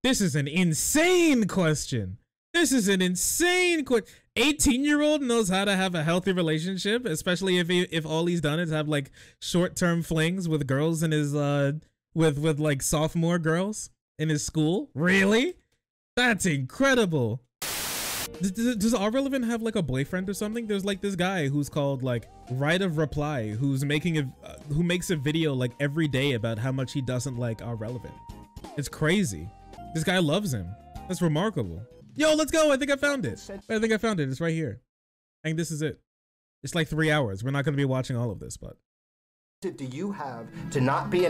This is an insane question. This is an insane question. 18-year-old knows how to have a healthy relationship, especially if all he's done is have like short-term flings with girls in his with like sophomore girls in his school. Really? That's incredible. Does Ahrelevant have like a boyfriend or something? There's like this guy who's called like Right of Reply, who's making a who makes a video like every day about how much he doesn't like Ahrelevant. It's crazy. This guy loves him. That's remarkable. Yo, let's go. I think I found it. I think I found it. It's right here. I think this is it. It's like 3 hours. We're not going to be watching all of this, but. Do you have to not be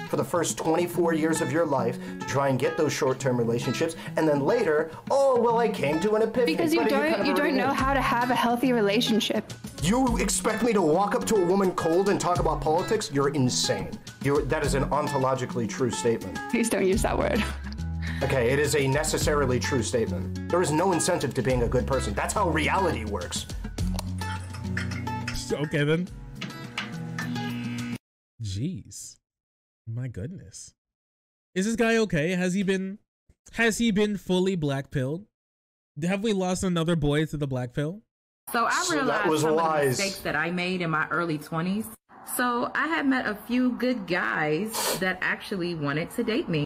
for the first 24 years of your life to try and get those short-term relationships, and then later, oh, well, I came to an epiphany. Because you don't know how to have a healthy relationship. You expect me to walk up to a woman cold and talk about politics? You're insane. That is an ontologically true statement. Please don't use that word. Okay, it is a necessarily true statement. There is no incentive to being a good person. That's how reality works. Okay, then. Jeez. My goodness. Is this guy okay? Has he been fully blackpilled? Have we lost another boy to the blackpill? So I realized some of the mistakes that I made in my early 20s. So I had met a few good guys that actually wanted to date me.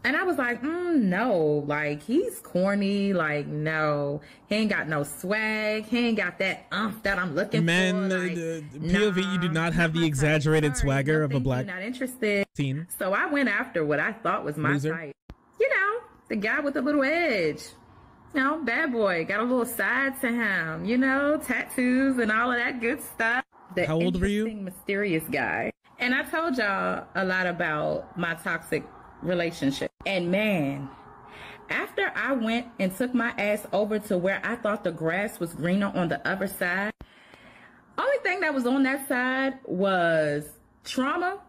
And I was like, no, like, he's corny. Like, no, he ain't got no swag. He ain't got that that I'm looking for. Like, POV, you do not have the exaggerated swagger of a black not interested teen. So I went after what I thought was my type. You know, the guy with a little edge. You know, bad boy, got a little side to him. You know, tattoos and all of that good stuff. How old were you? Mysterious guy. And I told y'all a lot about my toxic relationship. And man, after I went and took my ass over to where I thought the grass was greener on the other side, only thing that was on that side was trauma,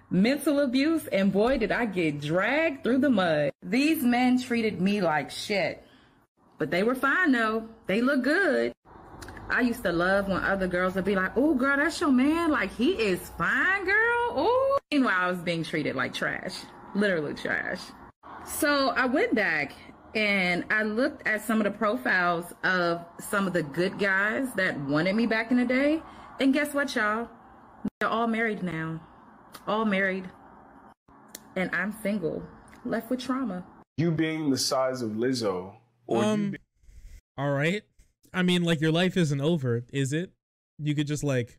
mental abuse, and boy, did I get dragged through the mud. These men treated me like shit, but they were fine though. They look good. I used to love when other girls would be like, oh girl, that's your man. Like, he is fine, girl. Oh. Meanwhile, I was being treated like trash. Literally trash. So I went back and I looked at some of the profiles of some of the good guys that wanted me back in the day. And guess what, y'all? They're all married now. All married. And I'm single. Left with trauma. You being the size of Lizzo. Or all right. I mean, like, your life isn't over, is it? You could just like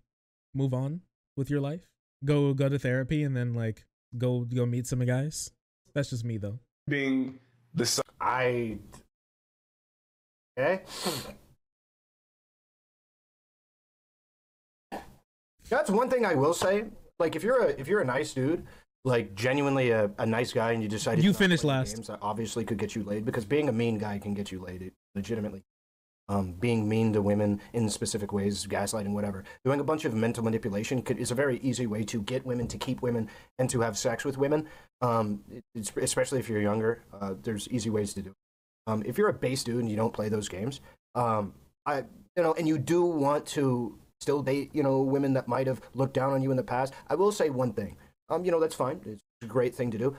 move on with your life. Go to therapy and then like go meet some guys. That's just me though. Being the okay. That's one thing I will say. Like, if you're a nice dude, like genuinely a nice guy, and you decide you finish last, games, that obviously could get you laid, because being a mean guy can get you laid legitimately. Being mean to women in specific ways, gaslighting, whatever. Doing a bunch of mental manipulation is a very easy way to get women, to keep women, and to have sex with women. Especially if you're younger, there's easy ways to do it. If you're a base dude and you don't play those games, and you do want to still date, women that might have looked down on you in the past, I will say one thing. That's fine. It's a great thing to do.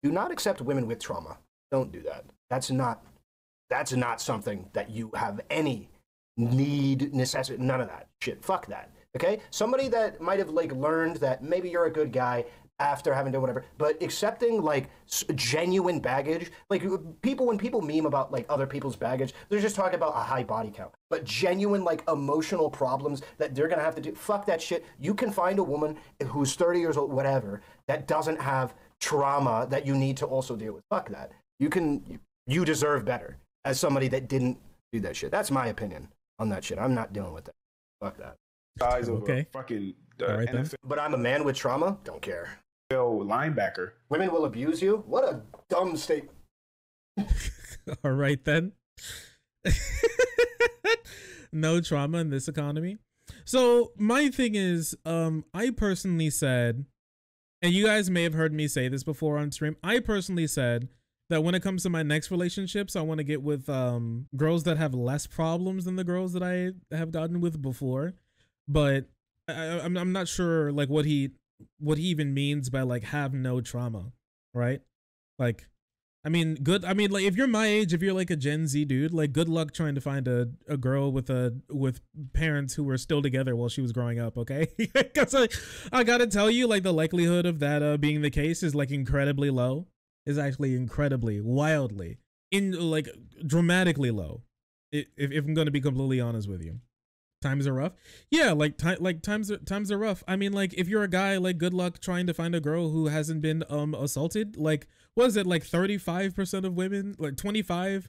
Do not accept women with trauma. Don't do that. That's not something that you have any need, necessity, none of that shit. Fuck that. Okay? Somebody that might have like learned that maybe you're a good guy after having done whatever, but accepting like genuine baggage, like when people meme about like other people's baggage, they're just talking about a high body count, but genuine like emotional problems that they're gonna have to do. Fuck that shit. You can find a woman who's 30 years old, whatever, that doesn't have trauma that you need to also deal with. Fuck that. You deserve better. As somebody that didn't do that shit. That's my opinion on that shit. I'm not dealing with that. Fuck that. Size of a fucking right, NFL. But I'm a man with trauma. Don't care. Linebacker. Women will abuse you? What a dumb statement. All right, then. No trauma in this economy. So my thing is, I personally said, and you guys may have heard me say this before on stream, I personally said that when it comes to my next relationships, I want to get with girls that have less problems than the girls that I have gotten with before. But I'm not sure like what he even means by like have no trauma, right? Like I mean, good. I mean, like if you're my age, if you're like a Gen Z dude, like good luck trying to find a girl with parents who were still together while she was growing up. Okay, because I gotta tell you, like the likelihood of that being the case is like incredibly low. Is actually incredibly, wildly, like dramatically low. If I'm gonna be completely honest with you. Times are rough. Yeah, like times are rough. I mean, like if you're a guy, like good luck trying to find a girl who hasn't been assaulted. Like, what is it, like 35% of women, like 25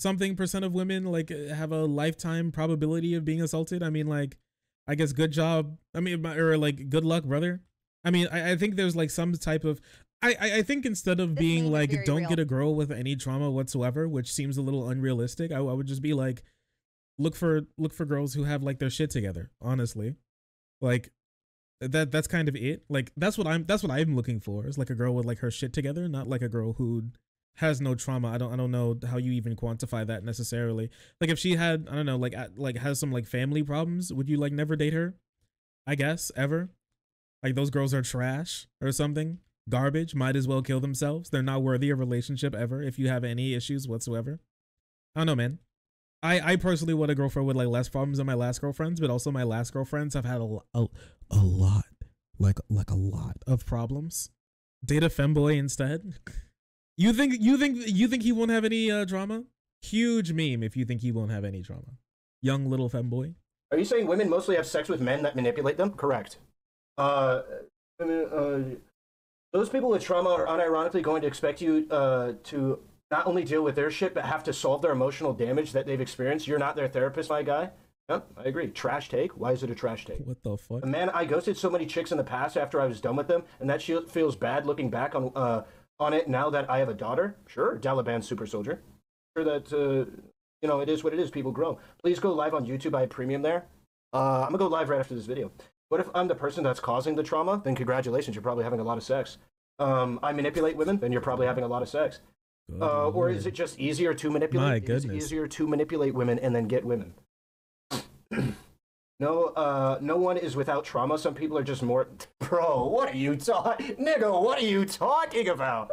something percent of women like have a lifetime probability of being assaulted? I mean, like, I guess good job. I mean, or like good luck, brother. I mean, I think there's like some type of I think instead of being like don't get a girl with any trauma whatsoever, which seems a little unrealistic, I would just be like, look for girls who have like their shit together. Honestly, like that's kind of it. Like that's what I'm looking for, is like a girl with like her shit together, not like a girl who has no trauma. I don't know how you even quantify that necessarily. Like if she had, I don't know, like has some like family problems, would you like never date her? I guess ever. Like those girls are trash or something, garbage, might as well kill themselves. They're not worthy of a relationship ever if you have any issues whatsoever. I don't know, man. I personally want a girlfriend with like less problems than my last girlfriends, but also my last girlfriends have had a lot, like a lot of problems. Date a femboy instead. You think he won't have any drama? Huge meme if you think he won't have any drama. Young little femboy. Are you saying women mostly have sex with men that manipulate them? Correct. Those people with trauma are unironically going to expect you to not only deal with their shit, but have to solve their emotional damage that they've experienced. You're not their therapist, my guy. Yep, I agree. Trash take. Why is it a trash take? What the fuck? Man, I ghosted so many chicks in the past after I was done with them, and that shit feels bad looking back on it now that I have a daughter. Sure, Taliban super soldier. Sure that, you know, it is what it is. People grow. Please go live on YouTube. I have premium there. I'm going to go live right after this video. What if I'm the person that's causing the trauma? Then congratulations, you're probably having a lot of sex. I manipulate women, then you're probably having a lot of sex. Or is it just easier to manipulate? My goodness. It's easier to manipulate women and then get women. No, no one is without trauma. Some people are just more. Bro, what are you talking, nigga? What are you talking about?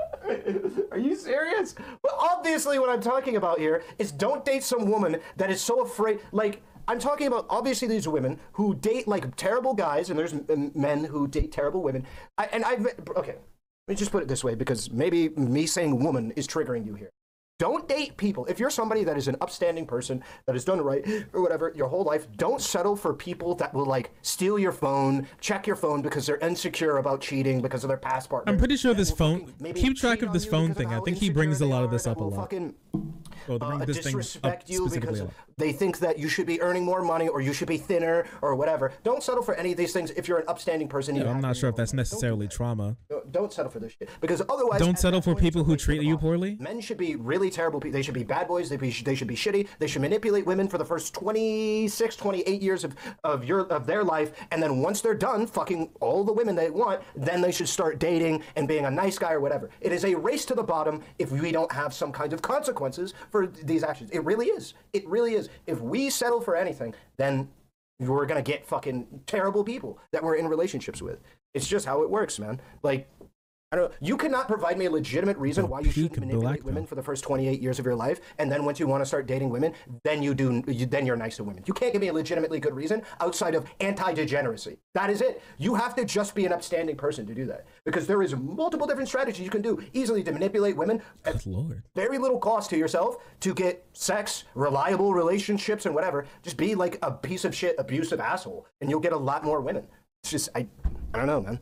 Are you serious? Well, obviously, what I'm talking about here is don't date some woman that is so afraid. Like, I'm talking about obviously these women who date like terrible guys, and there's men who date terrible women. Okay. Let me just put it this way, because maybe me saying woman is triggering you here. Don't date people. If you're somebody that is an upstanding person that has done right or whatever your whole life, don't settle for people that will like steal your phone, check your phone because they're insecure about cheating because of their past partner. I'm pretty sure this phone, keep track of this phone thing. I think he brings a lot of this up a lot. Disrespect you because they think that you should be earning more money or you should be thinner or whatever. Don't settle for any of these things if you're an upstanding person. Yeah, I'm not sure if that's necessarily trauma. Don't settle for this shit, because otherwise, don't settle for people who treat you poorly. Men should be really terrible people. They should be bad boys. They should be shitty. They should manipulate women for the first 26, 28 years of their life, and then once they're done fucking all the women they want, then they should start dating and being a nice guy or whatever. It is a race to the bottom if we don't have some kind of consequences for these actions. It really is. It really is. If we settle for anything, then we're gonna get fucking terrible people that we're in relationships with. It's just how it works, man. Like, I don't know. You cannot provide me a legitimate reason why you shouldn't manipulate women for the first 28 years of your life, and then once you want to start dating women, then then you're nice to women. You can't give me a legitimately good reason outside of anti-degeneracy. That is it. You have to just be an upstanding person to do that, because there is multiple different strategies you can do easily to manipulate women at very little cost to yourself to get sex, reliable relationships, and whatever. Just be like a piece of shit, abusive asshole, and you'll get a lot more women. It's just, I don't know, man.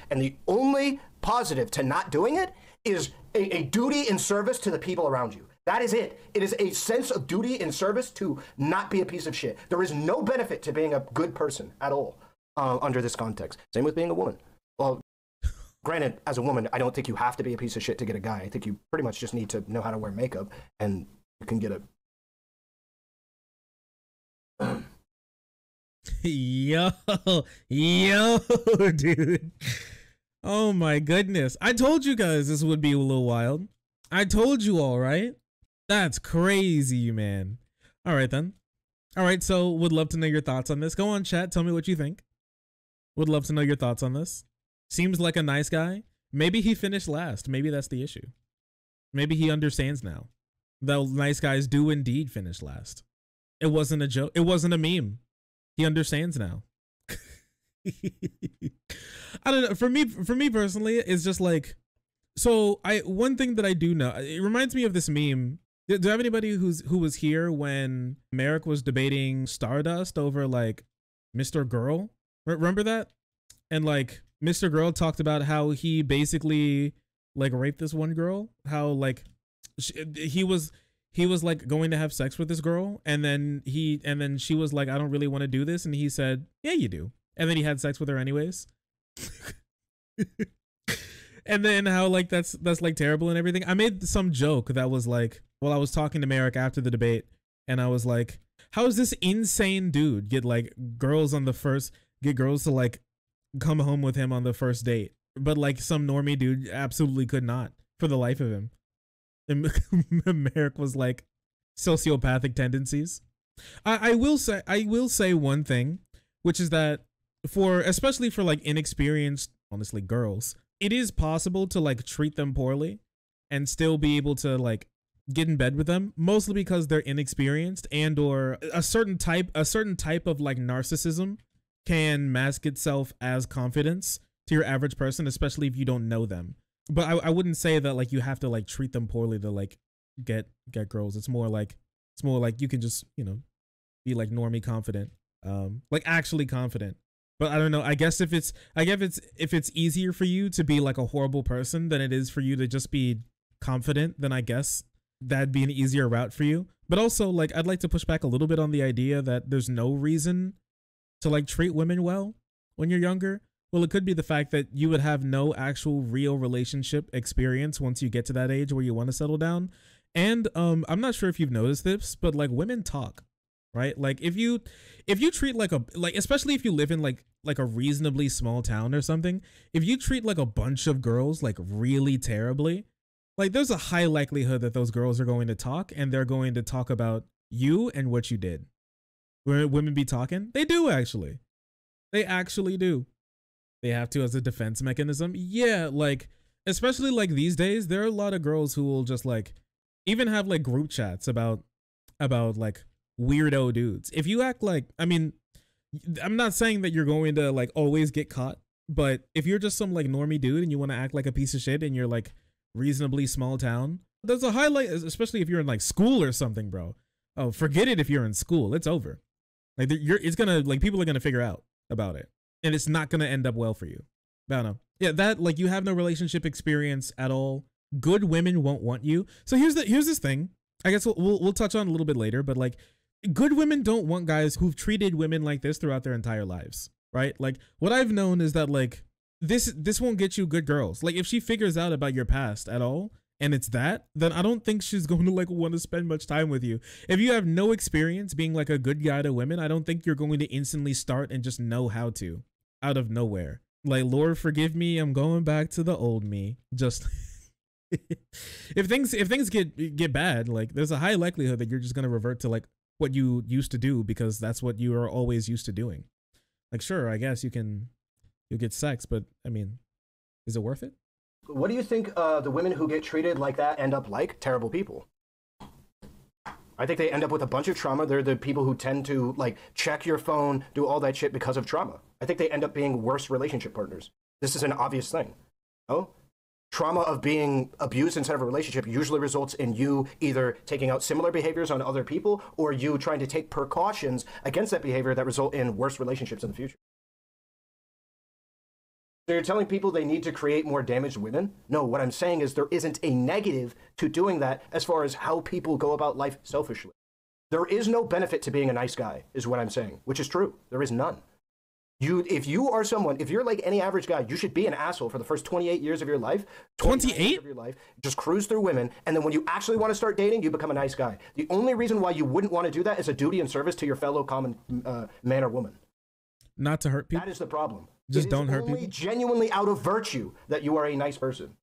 And the only positive to not doing it is a duty and service to the people around you. That is it. It is a sense of duty and service to not be a piece of shit. There is no benefit to being a good person at all under this context. Same with being a woman. Well, granted, as a woman, I don't think you have to be a piece of shit to get a guy. I think you pretty much just need to know how to wear makeup, and you can get a... Yo, dude. Oh my goodness. I told you guys this would be a little wild. I told you all, right? That's crazy, man. All right, then. All right, so would love to know your thoughts on this. Go on, chat. Tell me what you think. Would love to know your thoughts on this. Seems like a nice guy. Maybe he finished last. Maybe that's the issue. Maybe he understands now. The nice guys do indeed finish last. It wasn't a joke. It wasn't a meme. He understands now. I don't know. For me personally, it's just like, so one thing that I do know, it reminds me of this meme. Do you have anybody who was here when Merrick was debating Stardust over like Mr. Girl? Remember that? And like Mr. Girl talked about how he basically like raped this one girl. How like he was like going to have sex with this girl, and then she was like, I don't really want to do this, and he said, yeah, you do. And then he had sex with her anyways. And then how like that's like terrible and everything. I made some joke that was like, well, I was talking to Merrick after the debate, and I was like, how is this insane dude get girls to like come home with him on the first date, but like some normie dude absolutely could not for the life of him. And Merrick was like, sociopathic tendencies. I will say one thing, which is that especially for like inexperienced, honestly, girls, it is possible to like treat them poorly and still be able to like get in bed with them, mostly because they're inexperienced, and or a certain type of like narcissism can mask itself as confidence to your average person, especially if you don't know them. But I wouldn't say that like you have to like treat them poorly to like get girls. It's more like you can just, you know, be like normie confident, like actually confident. But I don't know. I guess if it's easier for you to be like a horrible person than it is for you to just be confident, then I guess that'd be an easier route for you. But also, like, I'd like to push back a little bit on the idea that there's no reason to like treat women well when you're younger. Well, it could be the fact that you would have no actual real relationship experience once you get to that age where you want to settle down. And I'm not sure if you've noticed this, but like women talk, right? Like if you treat like especially if you live in like a reasonably small town or something, if you treat like a bunch of girls like really terribly, like there's a high likelihood that those girls are going to talk, and they're going to talk about you and what you did. Where women be talking, they do actually. They actually do. They have to as a defense mechanism. Yeah, like especially like these days, there are a lot of girls who will just like even have like group chats about like weirdo dudes. If you act like, I mean, I'm not saying that you're going to like always get caught, but if you're just some like normie dude and you want to act like a piece of shit in your like reasonably small town, there's a highlight, especially if you're in like school or something, bro. Oh, forget it. If you're in school, it's over. Like it's gonna like people are gonna figure out about it, and it's not gonna end up well for you. I don't know. Yeah, that like you have no relationship experience at all. Good women won't want you. So here's this thing. I guess we'll touch on a little bit later, but like good women don't want guys who've treated women like this throughout their entire lives, right? Like what I've known is that like this won't get you good girls. Like if she figures out about your past at all and it's that, then I don't think she's going to like want to spend much time with you. If you have no experience being like a good guy to women, I don't think you're going to instantly start and just know how to out of nowhere. Like, Lord forgive me, I'm going back to the old me. Just if things get bad, like there's a high likelihood that you're just going to revert to like what you used to do because that's what you are always used to doing. Like, sure, I guess you'll get sex, but I mean, is it worth it? What do you think the women who get treated like that end up like? Terrible people. I think they end up with a bunch of trauma. They're the people who tend to like check your phone, do all that shit because of trauma. I think they end up being worse relationship partners. This is an obvious thing. Oh, trauma of being abused inside of a relationship usually results in you either taking out similar behaviors on other people or you trying to take precautions against that behavior that result in worse relationships in the future. So you're telling people they need to create more damaged women? No, what I'm saying is there isn't a negative to doing that as far as how people go about life selfishly. There is no benefit to being a nice guy, is what I'm saying, which is true. There is none. If you're like any average guy, you should be an asshole for the first 28 years of your life. 28? Of your life, just cruise through women, and then when you actually want to start dating, you become a nice guy. The only reason why you wouldn't want to do that is a duty and service to your fellow common man or woman. Not to hurt people? That is the problem. Just don't hurt people? It is only genuinely out of virtue that you are a nice person.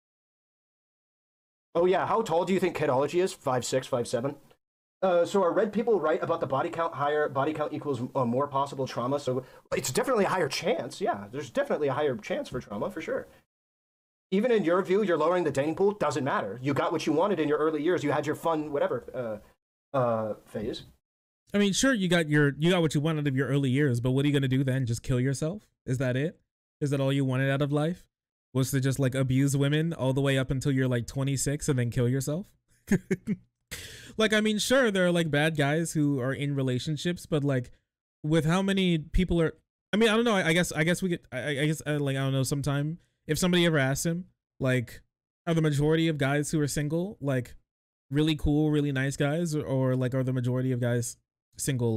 Oh yeah, how tall do you think Kidology is? 5'6", 5'7"? So are red people right about the body count higher? Body count equals more possible trauma. So it's definitely a higher chance. Yeah, there's definitely a higher chance for trauma, for sure. Even in your view, you're lowering the dating pool. Doesn't matter. You got what you wanted in your early years. You had your fun, whatever phase. I mean, sure, you got what you wanted of your early years, but what are you gonna do then? Just kill yourself? Is that it? Is that all you wanted out of life? Was to just like abuse women all the way up until you're like 26 and then kill yourself? Like, I mean, sure, there are like bad guys who are in relationships, but like, with how many people are, I mean, I don't know. I guess we could, I guess like, I don't know, sometime if somebody ever asks him, like, are the majority of guys who are single, like, really cool, really nice guys, or like, are the majority of guys single?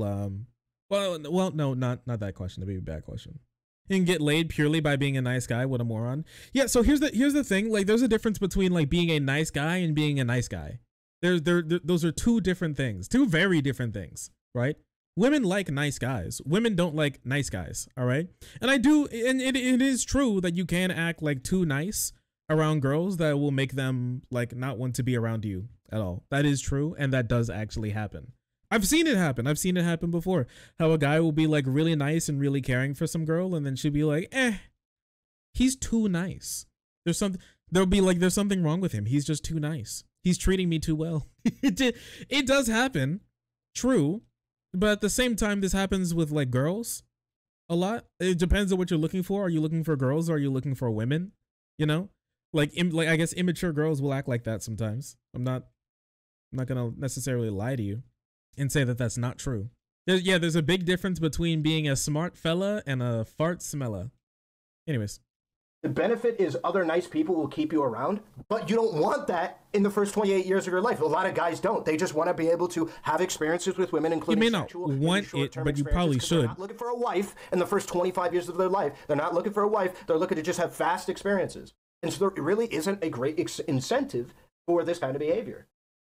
Well, no, not that question. That'd be a bad question. You can get laid purely by being a nice guy. What a moron. Yeah. So here's the thing. Like, there's a difference between like being a nice guy and being a nice guy. Those are two different things, two very different things, right? Women like nice guys. Women don't like nice guys. All right. And I do. And it is true that you can act like too nice around girls that will make them like not want to be around you at all. That is true. And that does actually happen. I've seen it happen. I've seen it happen before. How a guy will be like really nice and really caring for some girl, and then she'll be like, he's too nice. There's something wrong with him. He's just too nice. He's treating me too well. It does happen. True. But at the same time, this happens with like girls a lot. It depends on what you're looking for. Are you looking for girls or are you looking for women? You know, like I guess immature girls will act like that sometimes. I'm not gonna necessarily lie to you and say that that's not true. There's a big difference between being a smart fella and a fart smeller. Anyways. The benefit is other nice people will keep you around, but you don't want that in the first 28 years of your life. A lot of guys don't. They just want to be able to have experiences with women, including you may not want it, but you probably should. They're not looking for a wife in the first 25 years of their life. They're not looking for a wife. They're looking to just have fast experiences. And so there really isn't a great incentive for this kind of behavior.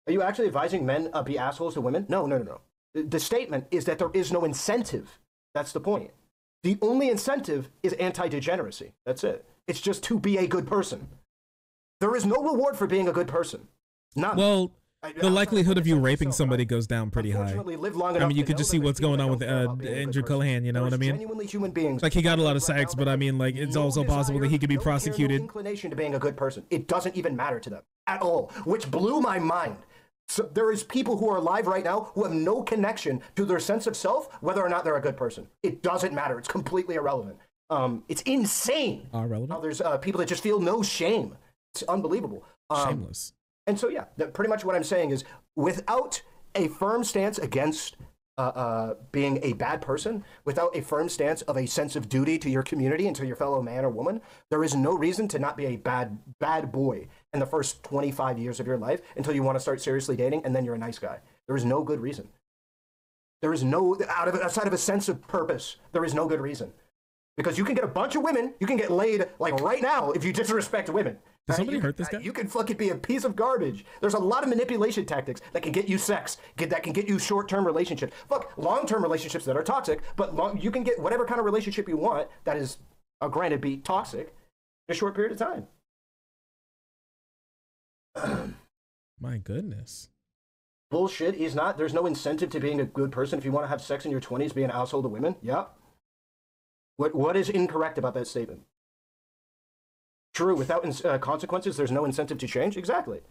Are you actually advising men be assholes to women? No. The statement is that there is no incentive. That's the point. The only incentive is anti-degeneracy. That's it. It's just to be a good person. There is no reward for being a good person. None. Well, the likelihood of you raping somebody goes down pretty high. I mean, you could just see what's going on with Andrew Callahan, you know what I mean? Genuinely human beings. Like, he got a lot of sex, but I mean, like, it's also possible that he could be prosecuted. No inclination to being a good person. It doesn't even matter to them at all, which blew my mind. So there is people who are alive right now who have no connection to their sense of self, whether or not they're a good person. It doesn't matter. It's completely irrelevant. It's insane. Irrelevant? There's people that just feel no shame. It's unbelievable. Shameless. And so, yeah, pretty much what I'm saying is without a firm stance against being a bad person, without a firm stance of a sense of duty to your community and to your fellow man or woman, there is no reason to not be a bad boy in the first 25 years of your life until you want to start seriously dating, and then you're a nice guy. There is no good reason. There is no, outside of a sense of purpose, there is no good reason. Because you can get a bunch of women, you can get laid like right now if you disrespect women. Did somebody hurt this guy? You can fucking be a piece of garbage. There's a lot of manipulation tactics that can get you sex, that can get you short-term relationships. Fuck, long-term relationships that are toxic, but you can get whatever kind of relationship you want that is, granted, be toxic in a short period of time. My goodness. Bullshit. There's no incentive to being a good person. If you want to have sex in your 20s, be an asshole to women. Yep. What is incorrect about that statement? True, without consequences, there's no incentive to change? Exactly.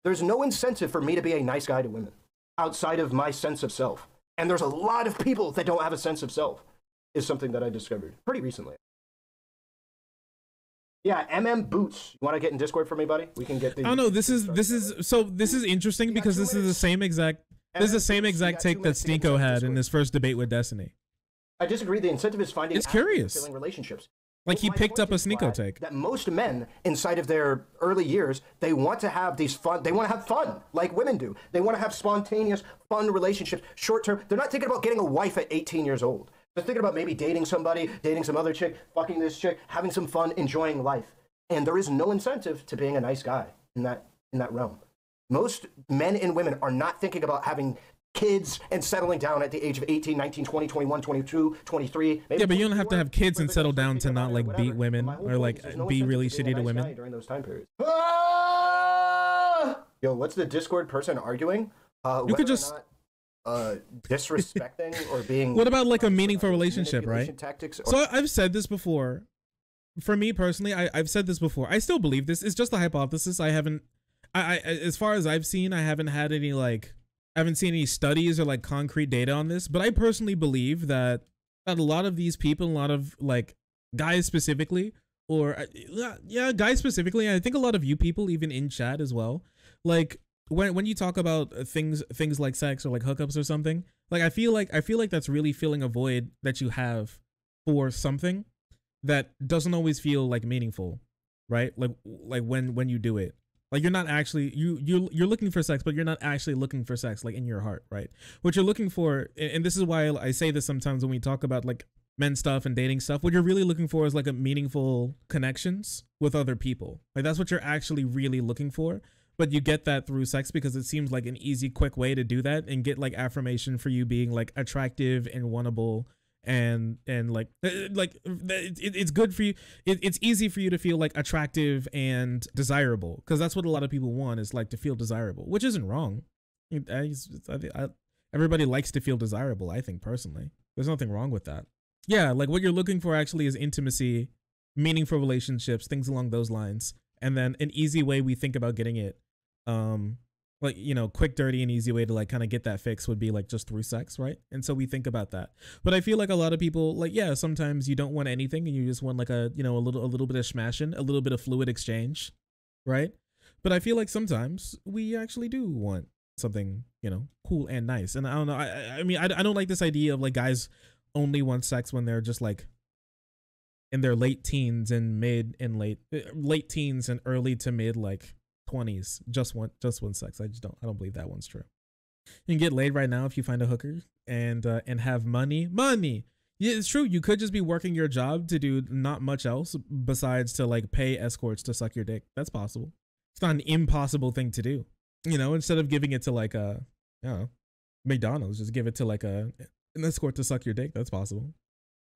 There's no incentive for me to be a nice guy to women outside of my sense of self. And there's a lot of people that don't have a sense of self, is something that I discovered pretty recently. Yeah, Boots. You want to get in Discord for me, buddy? We can get the... I don't know, this is interesting because this is the same exact take that Stinko had in his first debate with Destiny. I disagree. The incentive is finding curious relationships. Like, he picked up a Sneeko take. That most men inside of their early years, they want to have these fun. They want to have fun like women do. They want to have spontaneous, fun relationships, short term. They're not thinking about getting a wife at 18 years old. They're thinking about maybe dating somebody, dating some other chick, fucking this chick, having some fun, enjoying life. And there is no incentive to being a nice guy in that realm. Most men and women are not thinking about having kids and settling down at the age of 18, 19, 20, 21, 22, 23. Yeah, but you don't have to have kids and settle down to not like beat women or like be really shitty to women during those time periods. Yo, what's the Discord person arguing? You could just disrespecting or being... What about like a meaningful relationship, right? Tactics So I've said this before. for me personally, I've said this before. I still believe this. It's just a hypothesis. I haven't, I as far as I've seen, I haven't had any like, I haven't seen any studies or like concrete data on this. But I personally believe that a lot of these people, a lot of like guys specifically, or yeah, guys specifically. I think a lot of you people, even in chat as well, like when you talk about things like sex or like hookups or something, like I feel like that's really filling a void that you have for something that doesn't always feel like meaningful, right? Like when you do it, like you're not actually you're looking for sex, but you're not actually looking for sex like in your heart, right? What you're looking for, and this is why I say this sometimes when we talk about like men stuff and dating stuff, what you're really looking for is like a meaningful connections with other people. Like that's what you're actually really looking for. But you get that through sex because it seems like an easy, quick way to do that and get like affirmation for you being like attractive and wantable, and like it's good for you. It's easy for you to feel like attractive and desirable, because that's what a lot of people want, is like to feel desirable, which isn't wrong. Everybody likes to feel desirable, I think, personally. There's nothing wrong with that. Yeah, like what you're looking for actually is intimacy, meaningful relationships, things along those lines. And then an easy way we think about getting it, like, you know, quick, dirty, and easy way to like kind of get that fix would be like just through sex, right? And so we think about that. But I feel like a lot of people, like, yeah, sometimes you don't want anything and you just want like a, you know, a little bit of smashing, a little bit of fluid exchange, right? But I feel like sometimes we actually do want something, you know, cool and nice. And I don't know, I mean, I don't like this idea of like guys only want sex when they're just like in their late teens and late teens and early to mid like 20s, just want sex. I don't believe that one's true. You can get laid right now if you find a hooker and have money. Yeah, it's true. You could just be working your job to do not much else besides to like pay escorts to suck your dick. That's possible. It's not an impossible thing to do. You know, instead of giving it to like I don't know, McDonald's, just give it to like an escort to suck your dick. That's possible.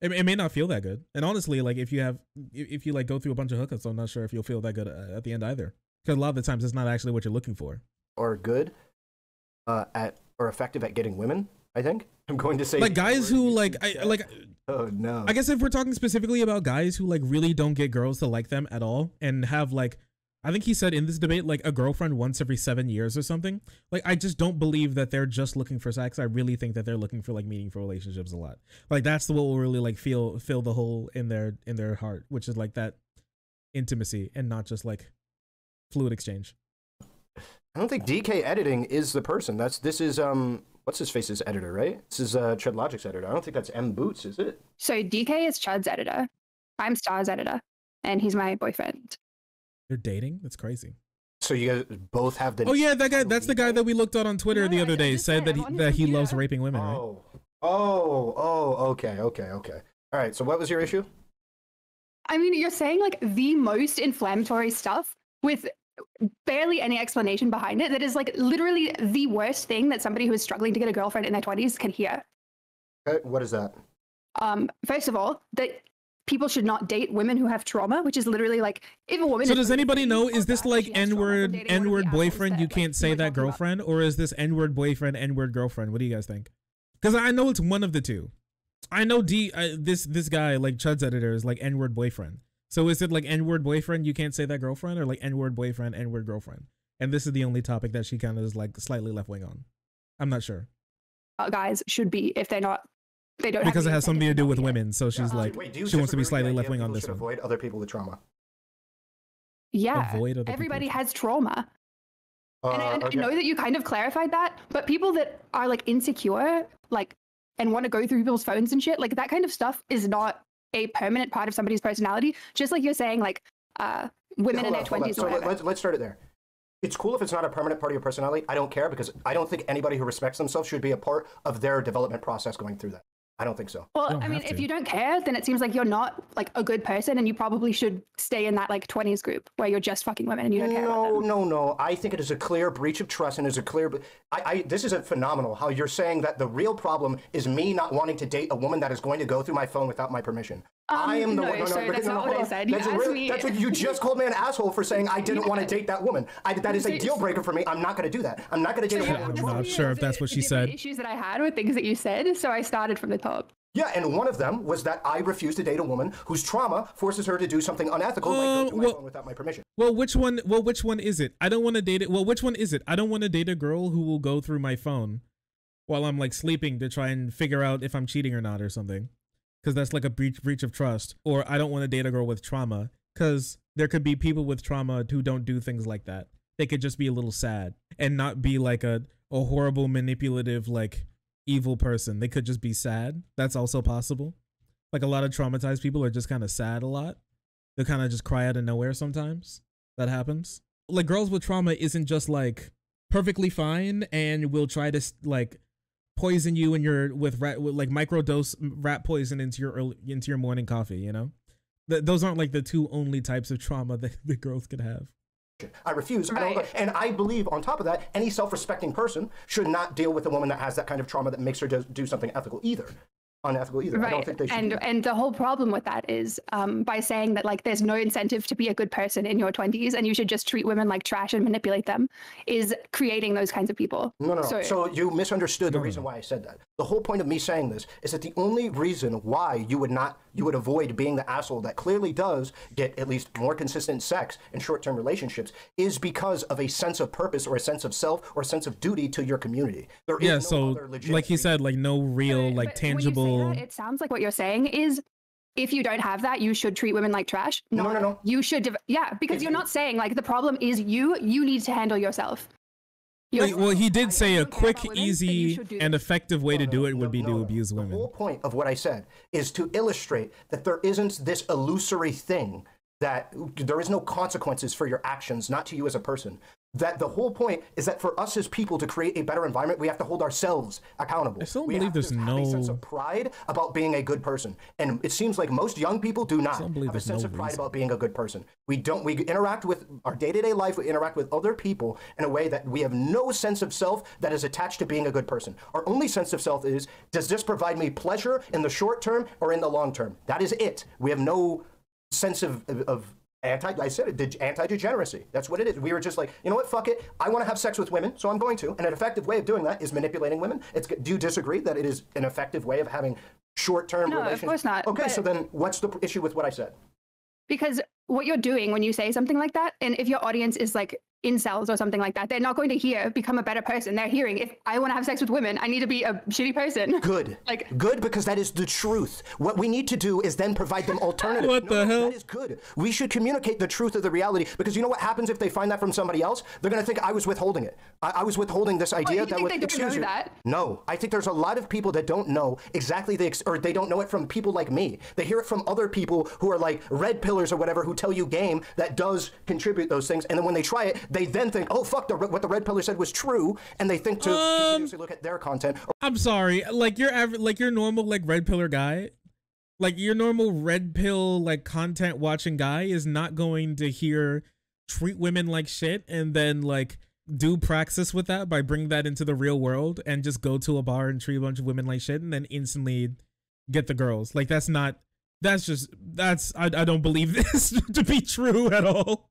It may not feel that good. And honestly, like if you like go through a bunch of hookups, I'm not sure if you'll feel that good at the end either. Because a lot of the times it's not actually what you're looking for. Or good at or effective at getting women, I think. I'm going to say like guys who like oh no. I guess if we're talking specifically about guys who like really don't get girls to like them at all and have like, I think he said in this debate, like a girlfriend once every 7 years or something. Like, I just don't believe that they're just looking for sex. I really think that they're looking for like meaningful relationships a lot. Like that's what will really like fill the hole in their heart, which is like that intimacy and not just like fluid exchange. I don't think DK editing is the person. This is what's his face's editor, right? This is Chudlogic's editor. I don't think that's M Boots, is it? So DK is Chud's editor. I'm Star's editor, and he's my boyfriend. They're dating? That's crazy. So you guys both have the... Oh yeah, that guy. That's the guy that we looked at on Twitter the other day. Said that he loves raping women, right? Okay. All right, so what was your issue? I mean, you're saying like the most inflammatory stuff with barely any explanation behind it. That is like literally the worst thing that somebody who is struggling to get a girlfriend in their 20s can hear. Okay, what is that? First of all, that people should not date women who have trauma, which is literally like if a woman. So does anybody know? Is this like N-word boyfriend? You can't say that girlfriend, or is this N-word boyfriend, N-word girlfriend? What do you guys think? Because I know it's one of the two. I know this guy like Chud's editor is like N-word boyfriend. So is it like N-word boyfriend? You can't say that girlfriend, or like N-word boyfriend, N-word girlfriend? And this is the only topic that she kind of is like slightly left wing on. I'm not sure. Guys should be if they're not. They don't because it has something to do with women, so she's like she wants to be slightly left wing on this one. Avoid other people with trauma. Yeah, everybody has trauma. And I know that you kind of clarified that, but people that are like insecure, like, and want to go through people's phones and shit, like that kind of stuff is not a permanent part of somebody's personality. Just like you're saying, like women in their 20s. So let's start it there. It's cool if it's not a permanent part of your personality. I don't care because I don't think anybody who respects themselves should be a part of their development process going through that. I don't think so. Well, I mean, if you don't care, then it seems like you're not like a good person, and you probably should stay in that like 20s group where you're just fucking women and you don't care about them. No. I think it is a clear breach of trust, and is a clear. This is phenomenal. How you're saying that the real problem is me not wanting to date a woman that is going to go through my phone without my permission. I am the one. No, that's not what I said. You asked me. That's what you just called me an asshole for saying I didn't want to date that woman. That is a deal breaker for me. I'm not going to do that. I'm not going to date a woman. I'm not sure if that's what she said. The issues that I had with things that you said, so I started from the top. Yeah, and one of them was that I refuse to date a woman whose trauma forces her to do something unethical, like go to my phone without my permission. Well, which one is it? I don't want to date it. Well, which one is it? I don't want to date a girl who will go through my phone while I'm like sleeping to try and figure out if I'm cheating or not or something, because that's like a breach of trust. Or I don't want to date a girl with trauma, because there could be people with trauma who don't do things like that. They could just be a little sad and not be like a horrible, manipulative, like evil person. They could just be sad. That's also possible. Like a lot of traumatized people are just kind of sad a lot. They kind of just cry out of nowhere sometimes. That happens. Like girls with trauma isn't just like perfectly fine and will try to like poison you with like microdose rat poison into your morning coffee, you know? Those aren't like the two only types of trauma that the girls could have. I refuse. Right. And I believe, on top of that, any self-respecting person should not deal with a woman that has that kind of trauma that makes her do something unethical either. Right. I don't think they should. And the whole problem with that is by saying that like there's no incentive to be a good person in your 20s and you should just treat women like trash and manipulate them is creating those kinds of people. No. So you misunderstood the reason why I said that. The whole point of me saying this is that the only reason why you would avoid being the asshole that clearly does get at least more consistent sex in short-term relationships is because of a sense of purpose or a sense of self or a sense of duty to your community. There is no other legit like he said, like no real like tangible. It sounds like what you're saying is if you don't have that, you should treat women like trash. No. You should, because you're not saying like the problem is you need to handle yourself. Well, he did say a quick, easy, and effective way to do it would be to abuse women. The whole point of what I said is to illustrate that there isn't this illusory thing that there is no consequences for your actions, not to you as a person. That the whole point is that for us as people to create a better environment, we have to hold ourselves accountable. I still believe there's no sense of pride about being a good person, and it seems like most young people do not have a sense of pride about being a good person. We interact with our day-to-day life. We interact with other people in a way that we have no sense of self that is attached to being a good person. Our only sense of self is, does this provide me pleasure in the short term or in the long term? That is it. We have no sense of anti-degeneracy. That's what it is. We were just like, you know what, fuck it. I want to have sex with women, so I'm going to. And an effective way of doing that is manipulating women. Do you disagree that it is an effective way of having short-term relations? No, of course not. Okay, so then what's the issue with what I said? Because what you're doing when you say something like that, and if your audience is like incels or something like that, they're not going to become a better person. They're hearing, if I want to have sex with women, I need to be a shitty person. Good. Good, because that is the truth. What we need to do is then provide them alternatives. What the hell? That is good. We should communicate the truth of the reality, because you know what happens if they find that from somebody else? They're going to think I was withholding it. I was withholding this idea. You think they don't know that? No. I think there's a lot of people that don't know exactly, or they don't know it from people like me. They hear it from other people who are like red pillars or whatever, who tell you game that does contribute those things, and then when they try it, they then think, oh fuck, what the red pillar said was true, and they think to continuously look at their content. I'm sorry, like your normal like red pillar guy, like your normal red pill like content watching guy is not going to treat women like shit and then like do praxis with that by bringing that into the real world and just go to a bar and treat a bunch of women like shit and then instantly get the girls. Like I don't believe this to be true at all.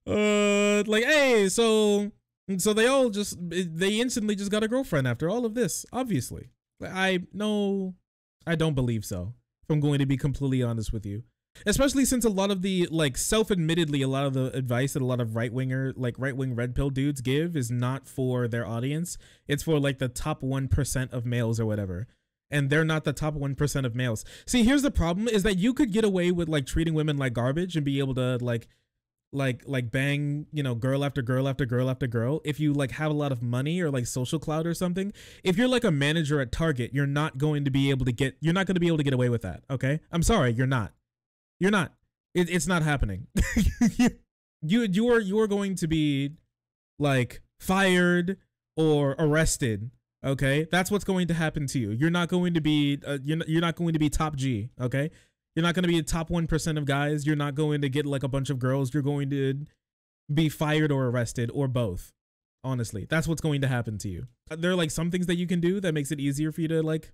Like, hey, so they instantly just got a girlfriend after all of this, obviously. I don't believe so, if I'm going to be completely honest with you. Especially since a lot of the, like, self-admittedly, a lot of the advice that a lot of right-wing red pill dudes give is not for their audience. It's for, like, the top 1% of males or whatever. And they're not the top 1% of males. See, here's the problem, is that you could get away with, like, treating women like garbage and be able to, like bang, you know, girl after girl after girl after girl if you like have a lot of money or like social clout or something. If you're like a manager at Target, you're not going to be able to get away with that. Okay, I'm sorry, you're not. It's not happening. you are going to be like fired or arrested. Okay, that's what's going to happen to you. You're not going to be you're not going to be top G. Okay, you're not going to be a top 1% of guys. You're not going to get like a bunch of girls. You're going to be fired or arrested or both. Honestly, that's what's going to happen to you. There are like some things that you can do that makes it easier for you to like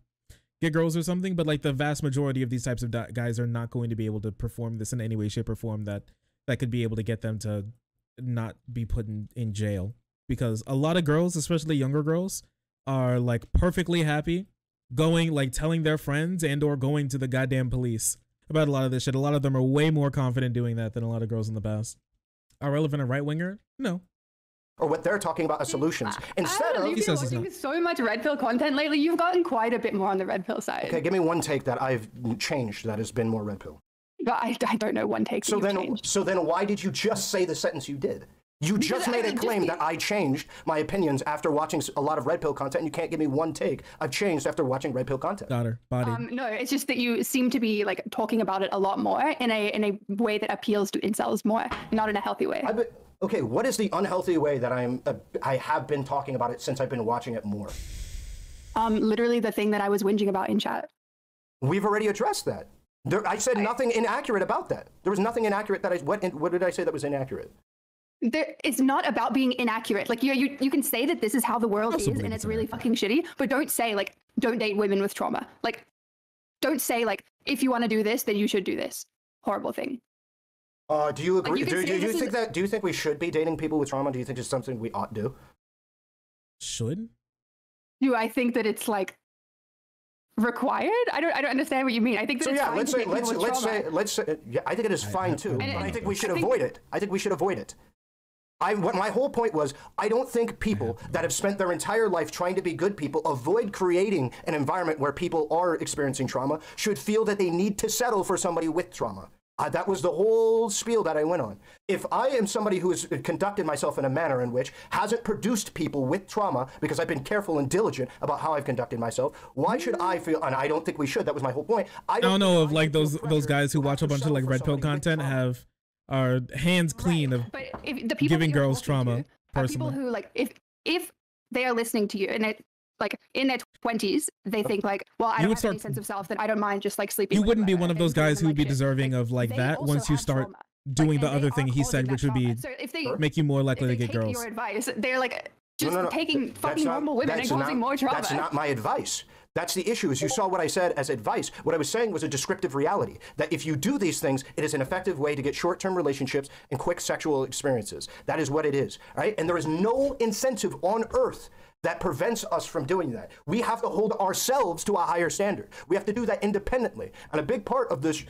get girls or something, but like the vast majority of these types of guys are not going to be able to perform this in any way, shape, or form that could be able to get them to not be put in jail. Because a lot of girls, especially younger girls, are like perfectly happy going, like telling their friends and or going to the goddamn police about a lot of this shit. A lot of them are way more confident doing that than a lot of girls in the past. Ahrelevant a right winger? No. Or what they're talking about as solutions. Instead of... You've been watching so much red pill content lately, you've gotten quite a bit more on the red pill side. Okay, give me one take that I've changed that has been more red pill. But I don't know one take so then why did you just say the sentence you did? You just made a claim that I changed my opinions after watching a lot of red pill content, and you can't give me one take I've changed after watching red pill content. Got her. Body. No, it's just that you seem to be like talking about it a lot more in a way that appeals to incels more, not in a healthy way. Okay, what is the unhealthy way that I have been talking about it since I've been watching it more? Literally the thing that I was whinging about in chat. We've already addressed that. I said nothing inaccurate about that. There was nothing inaccurate that what did I say that was inaccurate? It's not about being inaccurate. Like you can say that this is how the world is and it's really fucking shitty, but don't say like don't date women with trauma. Like don't say like if you want to do this, then you should do this. Horrible thing. Do you agree? Like, do you think we should be dating people with trauma? Do you think it's something we ought to do? Should? Do I think that it's like required? I don't understand what you mean. I think that so it's yeah, fine let's say yeah, I think it is fine too. But I think we should avoid it. I think we should avoid it. What my whole point was, I don't think people that have spent their entire life trying to be good people avoid creating an environment where people are experiencing trauma should feel that they need to settle for somebody with trauma. That was the whole spiel that I went on. If I am somebody who has conducted myself in a manner in which hasn't produced people with trauma because I've been careful and diligent about how I've conducted myself, why should I feel, and I don't think we should, that was my whole point. I don't know if like those guys who watch a bunch of like red pill content are hands clean of giving girls trauma personally. People who like, if they are listening to you and it, like in their 20s, they think like, well, I don't have any sense of self, then I don't mind just like sleeping. You wouldn't be one of those guys who would be deserving of like that once you start doing the other thing he said, which would be make you more likely to get girls. Your advice, they're like just taking fucking normal women and causing more trauma. That's not my advice. That's the issue, is you saw what I said as advice. What I was saying was a descriptive reality, that if you do these things, it is an effective way to get short-term relationships and quick sexual experiences. That is what it is, right? And there is no incentive on earth that prevents us from doing that. We have to hold ourselves to a higher standard. We have to do that independently. And a big part of this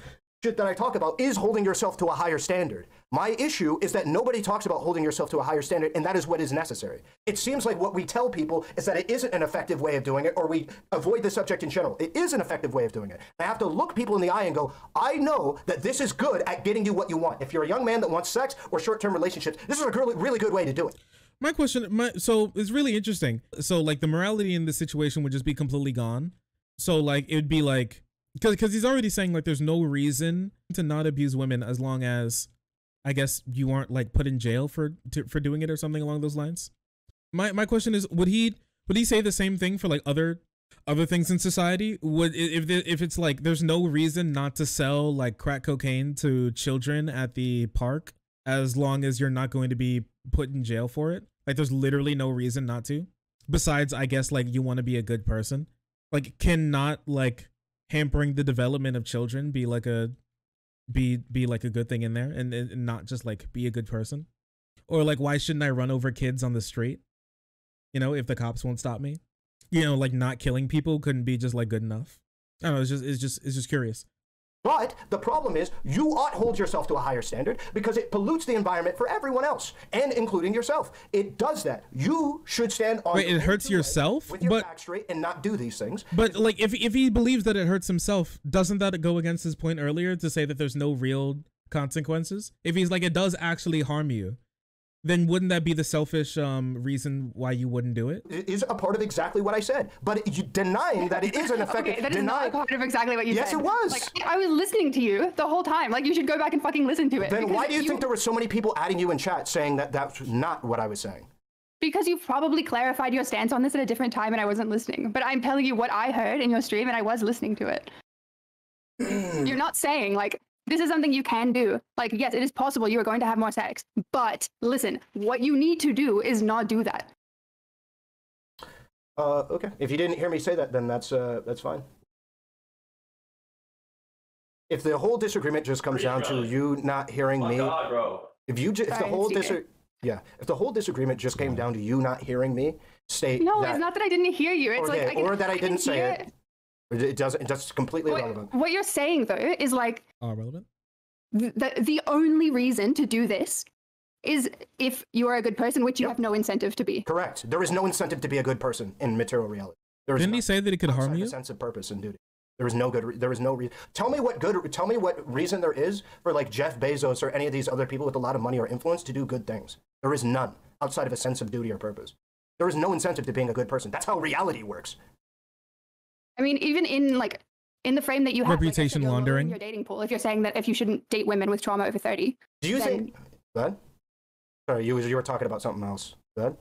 shit that I talk about is holding yourself to a higher standard. My issue is that nobody talks about holding yourself to a higher standard, and that is what is necessary. It seems like what we tell people is that it isn't an effective way of doing it, or we avoid the subject in general. It is an effective way of doing it. I have to look people in the eye and go, I know that this is good at getting you what you want. If you're a young man that wants sex or short-term relationships, this is a really good way to do it. My question, so it's really interesting. So like the morality in this situation would just be completely gone. So like, it'd be like, because he's already saying like there's no reason to not abuse women as long as, I guess, you aren't like put in jail for doing it or something along those lines. My question is, would he say the same thing for like other things in society? Would if it's like there's no reason not to sell like crack cocaine to children at the park as long as you're not going to be put in jail for it? Like there's literally no reason not to, besides I guess like you want to be a good person. Like cannot like hampering the development of children be like a good thing in there and not just like be a good person? Or like why shouldn't I run over kids on the street, you know, if the cops won't stop me? You know, like not killing people couldn't be just like good enough. I don't know, it's just curious. But the problem is you ought to hold yourself to a higher standard because it pollutes the environment for everyone else, and including yourself. It does that. You should stand on. Wait, it hurts yourself, with your back straight and not do these things. But like, if he believes that it hurts himself, doesn't that go against his point earlier to say that there's no real consequences? If he's like it does actually harm you, then wouldn't that be the selfish reason why you wouldn't do it? It is a part of exactly what I said, but you denying that it is an effective. Okay, that is not a part of exactly what you said. Yes, it was. Like, I was listening to you the whole time. Like, you should go back and fucking listen to it. Then why do you think there were so many people adding you in chat saying that that's not what I was saying? Because you probably clarified your stance on this at a different time and I wasn't listening. But I'm telling you what I heard in your stream and I was listening to it. You're not saying like, this is something you can do. Like, yes, it is possible you are going to have more sex. But listen, what you need to do is not do that. Okay. If you didn't hear me say that, then that's fine. If the whole disagreement just comes down to you not hearing me, God, bro. if the whole disagreement just came down to you not hearing me, state no, that, it's not that I didn't hear you. It's or that I didn't say it. It doesn't. It's just completely irrelevant. What you're saying though is like relevant. The only reason to do this is if you are a good person, which you have no incentive to be. Correct. There is no incentive to be a good person in material reality. Didn't he say that it could harm you? A sense of purpose and duty. There is no good. There is no reason. Tell me what reason there is for like Jeff Bezos or any of these other people with a lot of money or influence to do good things. There is none outside of a sense of duty or purpose. There is no incentive to being a good person. That's how reality works. I mean, even in the frame that you have, reputation laundering, your dating pool. If you're saying that if you shouldn't date women with trauma over 30, do you think? Go ahead. Sorry, you were talking about something else. Go ahead.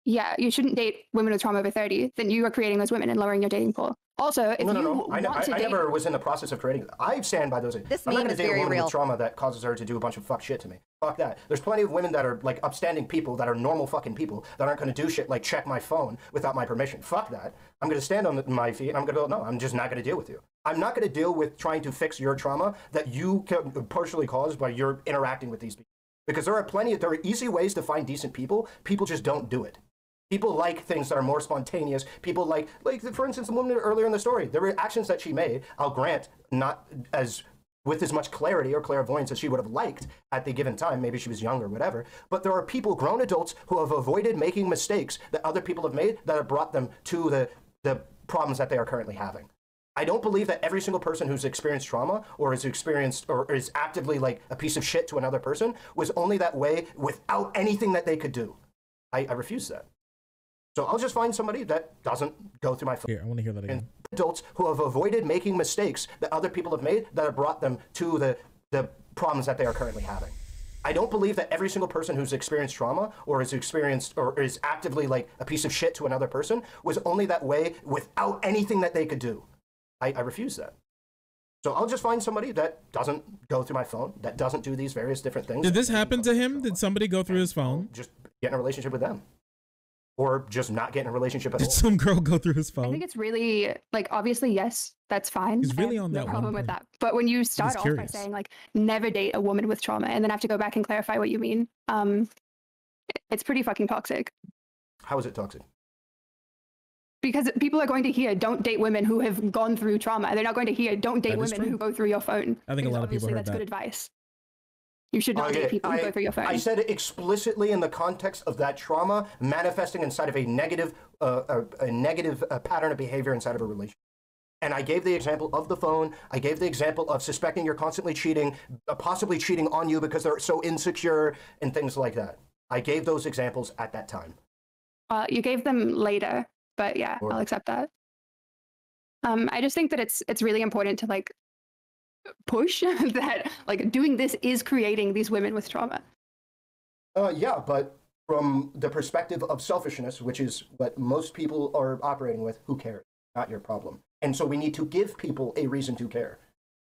Yeah, you shouldn't date women with trauma over 30. Then you are creating those women and lowering your dating pool. Also, if I never was in the process of creating. I stand by those. I'm not going to date a woman with trauma that causes her to do a bunch of fuck shit to me. Fuck that. There's plenty of women that are like upstanding people that are normal fucking people that aren't going to do shit like check my phone without my permission. Fuck that. I'm going to stand on my feet and I'm going to go, no, I'm just not going to deal with you. I'm not going to deal with trying to fix your trauma that you partially caused by your interacting with these people. Because there are easy ways to find decent people. People just don't do it. People like things that are more spontaneous. People like for instance, the woman earlier in the story, there were actions that she made, I'll grant, not with as much clarity or clairvoyance as she would have liked at the given time. Maybe she was young or whatever. But there are people, grown adults, who have avoided making mistakes that other people have made that have brought them to the problems that they are currently having. I don't believe that every single person who's experienced trauma or is actively like a piece of shit to another person was only that way without anything that they could do. I refuse that. So I'll just find somebody that doesn't go through my phone. Here, I want to hear that again. And adults who have avoided making mistakes that other people have made that have brought them to the problems that they are currently having. I don't believe that every single person who's experienced trauma or is actively like a piece of shit to another person was only that way without anything that they could do. I refuse that. So I'll just find somebody that doesn't go through my phone, that doesn't do these various different things. Did this happen to him? Did somebody go through his phone? Just get in a relationship with them. Or just not get in a relationship at all. Did some girl go through his phone? I think it's really, like, obviously, yes, that's fine. He's really on that no problem with that. But when you start off by saying, like, never date a woman with trauma and then have to go back and clarify what you mean, it's pretty fucking toxic. How is it toxic? Because people are going to hear, don't date women who have gone through trauma. They're not going to hear, don't date women who go through your phone. I think a lot of people heard that's that. good advice. You should not date people who go through your phone. I said it explicitly in the context of that trauma manifesting inside of a negative pattern of behavior inside of a relationship. And I gave the example of the phone. I gave the example of suspecting you're constantly cheating, possibly cheating on you because they're so insecure and things like that. I gave those examples at that time. You gave them later. But yeah, I'll accept that. I just think that it's really important to like push that like doing this is creating these women with trauma. Yeah, but from the perspective of selfishness, which is what most people are operating with, who cares? Not your problem. And so we need to give people a reason to care.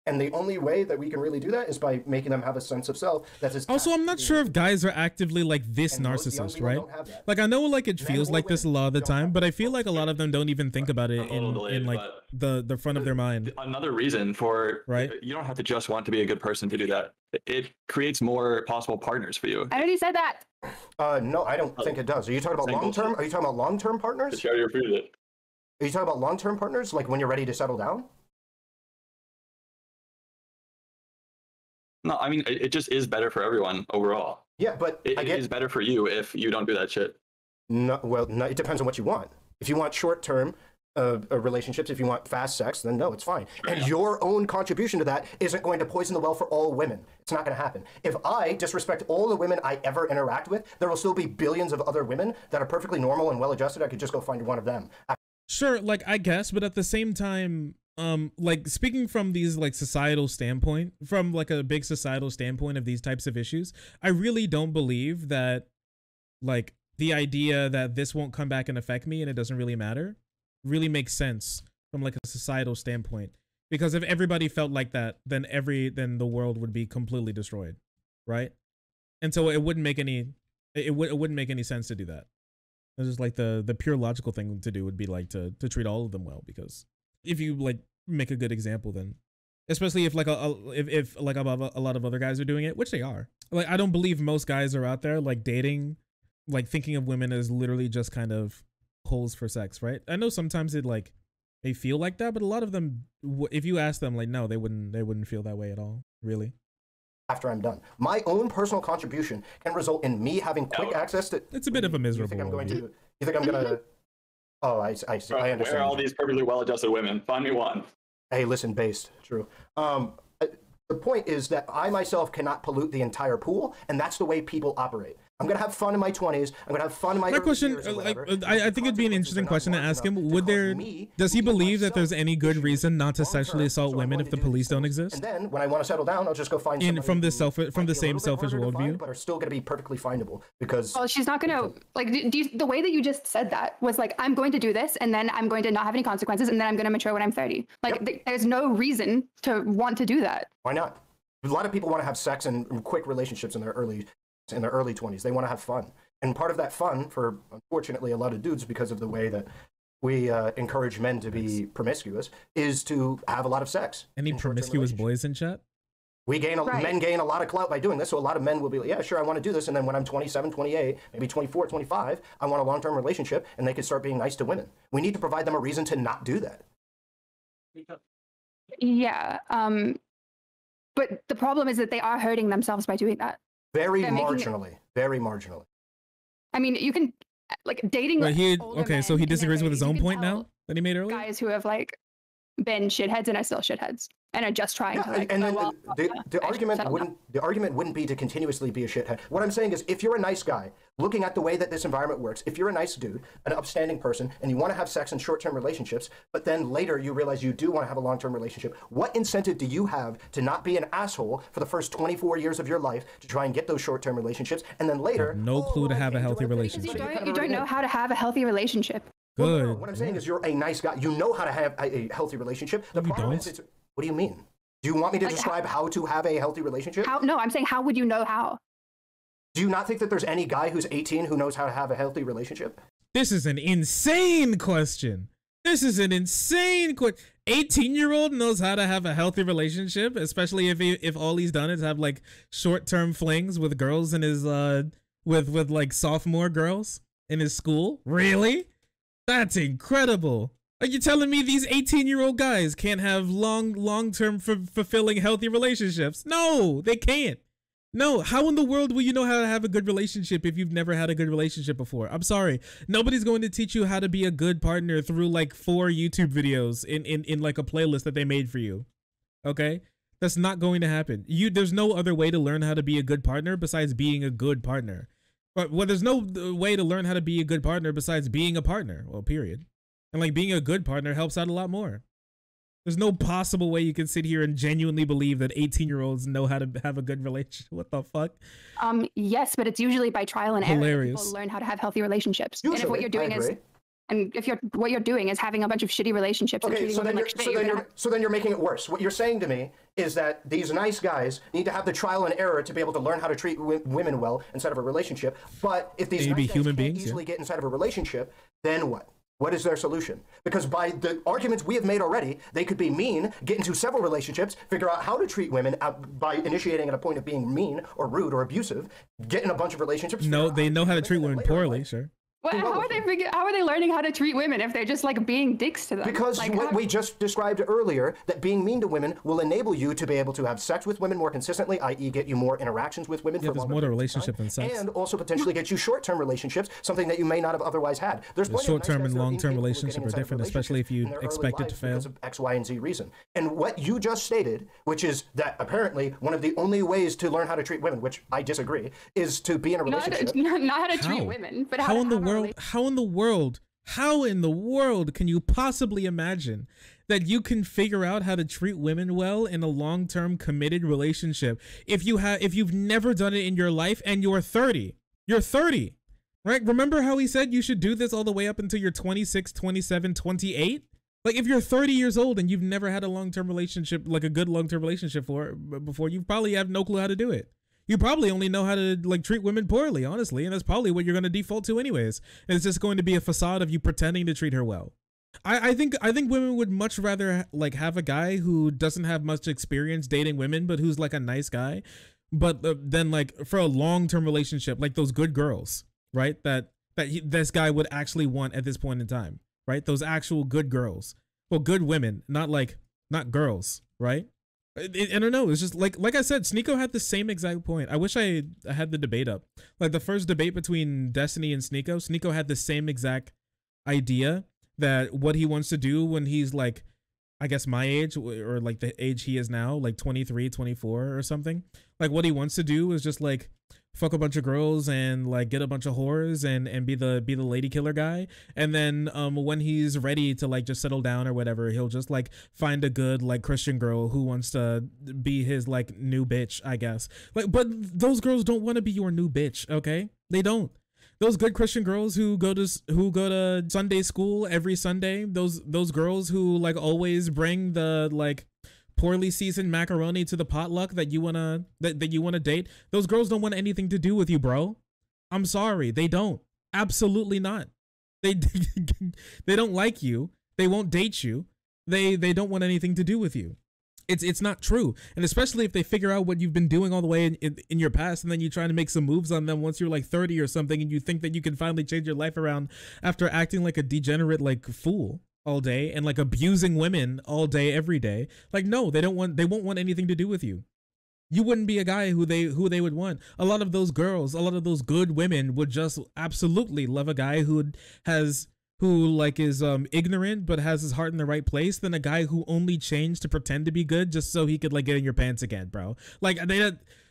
And the only way that we can really do that is by making them have a sense of self. Also, I'm not sure if guys are actively like this narcissist, right? Like, I know like it feels like this a lot of the time, but I feel like a lot of them don't even think about it in like the front of their mind. Another reason for, right? You don't have to just want to be a good person to do that. It creates more possible partners for you. I already said that. No, I don't think it does. Are you talking about long-term? Are you talking about long-term partners? You already repeated it. Are you talking about long-term partners, like when you're ready to settle down? No, I mean, it just is better for everyone overall. Yeah, but it is better for you if you don't do that shit. No, well, no, it depends on what you want. If you want short-term relationships, if you want fast sex, then no, it's fine. And your own contribution to that isn't going to poison the well for all women. It's not going to happen. If I disrespect all the women I ever interact with, there will still be billions of other women that are perfectly normal and well-adjusted. I could just go find one of them. Sure, like, I guess, but at the same time, like, speaking from these like societal standpoint, from like a big societal standpoint of these types of issues, I really don't believe that like the idea that this won't come back and affect me and it doesn't really matter really makes sense from like a societal standpoint. Because if everybody felt like that, then the world would be completely destroyed, right? And so it wouldn't make any sense to do that. It's just like the pure logical thing to do would be like to treat all of them well, because if you like make a good example, then especially if like if like a lot of other guys are doing it, which they are, like, I don't believe most guys are out there like dating, like thinking of women as literally just kind of holes for sex, right? I know sometimes it like they feel like that, but a lot of them, if you ask them, like, no, they wouldn't feel that way at all, really. After I'm done, my own personal contribution can result in me having quick access to. It's a bit of a miserable. You think I'm gonna? Oh, I see. I understand. Where are all these perfectly well-adjusted women? Find me one. Hey, listen, based. True. The point is that I myself cannot pollute the entire pool, and that's the way people operate. I'm gonna have fun in my 20s. I'm gonna have fun in my question. I think it'd be an interesting question to ask him. Does he believe that there's any good reason not to sexually assault women if the police don't exist? And then when I want to settle down, I'll just go find from the same selfish worldview, but are still gonna be perfectly findable because. Well, she's not gonna like. The way that you just said that was like, I'm going to do this, and then I'm going to not have any consequences, and then I'm going to mature when I'm 30. Like, there's no reason to want to do that. Why not? A lot of people want to have sex and quick relationships in their early 20s. They want to have fun. And part of that fun for, unfortunately, a lot of dudes, because of the way that we encourage men to be promiscuous, is to have a lot of sex. Any promiscuous boys in chat? Men gain a lot of clout by doing this. So a lot of men will be like, yeah, sure, I want to do this. And then when I'm 27, 28, maybe 24, 25, I want a long-term relationship, and they can start being nice to women. We need to provide them a reason to not do that. Yeah. But the problem is that they are hurting themselves by doing that. Very marginally. I mean, you can, like, dating. So he disagrees with his own point now that he made earlier? Guys who have, like, been shitheads and are still shitheads and are just trying to, like, and then the argument wouldn't be to continuously be a shithead. What I'm saying is, if you're a nice guy, looking at the way that this environment works, if you're a nice dude, an upstanding person, and you want to have sex and short-term relationships, but then later you realize you do want to have a long-term relationship, what incentive do you have to not be an asshole for the first 24 years of your life to try and get those short-term relationships, and then later no clue to have a healthy relationship? You don't know how to have a healthy relationship. Good. Well, no, what I'm saying is, you're a nice guy. You know how to have a healthy relationship. The problem is, what do you mean? Do you want me to describe how to have a healthy relationship? No, I'm saying, how would you know how? Do you not think that there's any guy who's 18 who knows how to have a healthy relationship? This is an insane question. 18-year-old knows how to have a healthy relationship, especially if all he's done is have, like, short-term flings with girls in his with like sophomore girls in his school. Really? That's incredible. Are you telling me these 18-year-old guys can't have long-term fulfilling healthy relationships? No, they can't. No, how in the world will you know how to have a good relationship if you've never had a good relationship before? I'm sorry. Nobody's going to teach you how to be a good partner through like 4 YouTube videos in like a playlist that they made for you. Okay? That's not going to happen. There's no other way to learn how to be a good partner besides being a good partner. But there's no way to learn how to be a good partner besides being a partner. Well, period. And like being a good partner helps out a lot more. There's no possible way you can sit here and genuinely believe that 18-year-olds know how to have a good relationship. What the fuck? Yes, but it's usually by trial and error. Hilarious. People learn how to have healthy relationships. Usually, and if what you're doing is having a bunch of shitty relationships, okay, so then you're making it worse. What you're saying to me is that these nice guys need to have the trial and error to be able to learn how to treat women well inside of a relationship. But if these nice guys can't easily get inside of a relationship, then what? What is their solution? Because by the arguments we have made already, they could be mean, get into several relationships, figure out how to treat women by initiating at a point of being mean or rude or abusive, get in a bunch of relationships. No, they know how to treat women poorly, sure. Well, how are they learning how to treat women if they're just like being dicks to them? Because like, what we just described earlier, that being mean to women will enable you to be able to have sex with women more consistently, i.e. get you more interactions with women. Yeah, there's more to relationship than sex. And also potentially get you short-term relationships, something that you may not have otherwise had. There's short-term and long-term relationship are different, especially if you expect it to fail. Because of X, Y, and Z reason. And what you just stated, which is that apparently one of the only ways to learn how to treat women, which I disagree, is to be in a relationship. Not how to treat women, but how in the world can you possibly imagine that you can figure out how to treat women well in a long-term committed relationship if you've never done it in your life and you're 30? You're 30, right? Remember how he said you should do this all the way up until you're 26, 27, 28? Like if you're 30 years old and you've never had a long-term relationship, like a good long-term relationship before, you probably have no clue how to do it. You probably only know how to like treat women poorly, honestly, and that's probably what you're going to default to anyways. And it's just going to be a facade of you pretending to treat her well. I think women would much rather like have a guy who doesn't have much experience dating women, but who's like a nice guy, but then like for a long-term relationship, like those good girls, right? This guy would actually want at this point in time, right? Those actual good girls Well, good women, not girls, right? I don't know. It's just like I said, Sneeko had the same exact point. I wish I had the debate up. Like the first debate between Destiny and Sneeko had the same exact idea that what he wants to do when he's like, I guess my age or like the age he is now, like 23, 24 or something. Like what he wants to do is just like fuck a bunch of girls and like get a bunch of whores and be the lady killer guy. And then when he's ready to like just settle down or whatever, he'll just like find a good like Christian girl who wants to be his like new bitch, I guess. Like, but those girls don't want to be your new bitch, okay? They don't. Those good Christian girls who go to Sunday school every Sunday, those girls who like always bring the like poorly seasoned macaroni to the potluck that you wanna date, those girls don't want anything to do with you, bro. I'm sorry, they don't. Absolutely not. They don't like you. They won't date you. They don't want anything to do with you. It's not true. And especially if they figure out what you've been doing all the way in your past, and then you try to make some moves on them once you're like 30 or something, and you think that you can finally change your life around after acting like a degenerate like fool all day and like abusing women all day every day. Like, no, they won't want anything to do with you. You wouldn't be a guy who they would want. A lot of those girls, a lot of those good women would just absolutely love a guy who is ignorant but has his heart in the right place than a guy who only changed to pretend to be good just so he could like get in your pants again, bro. Like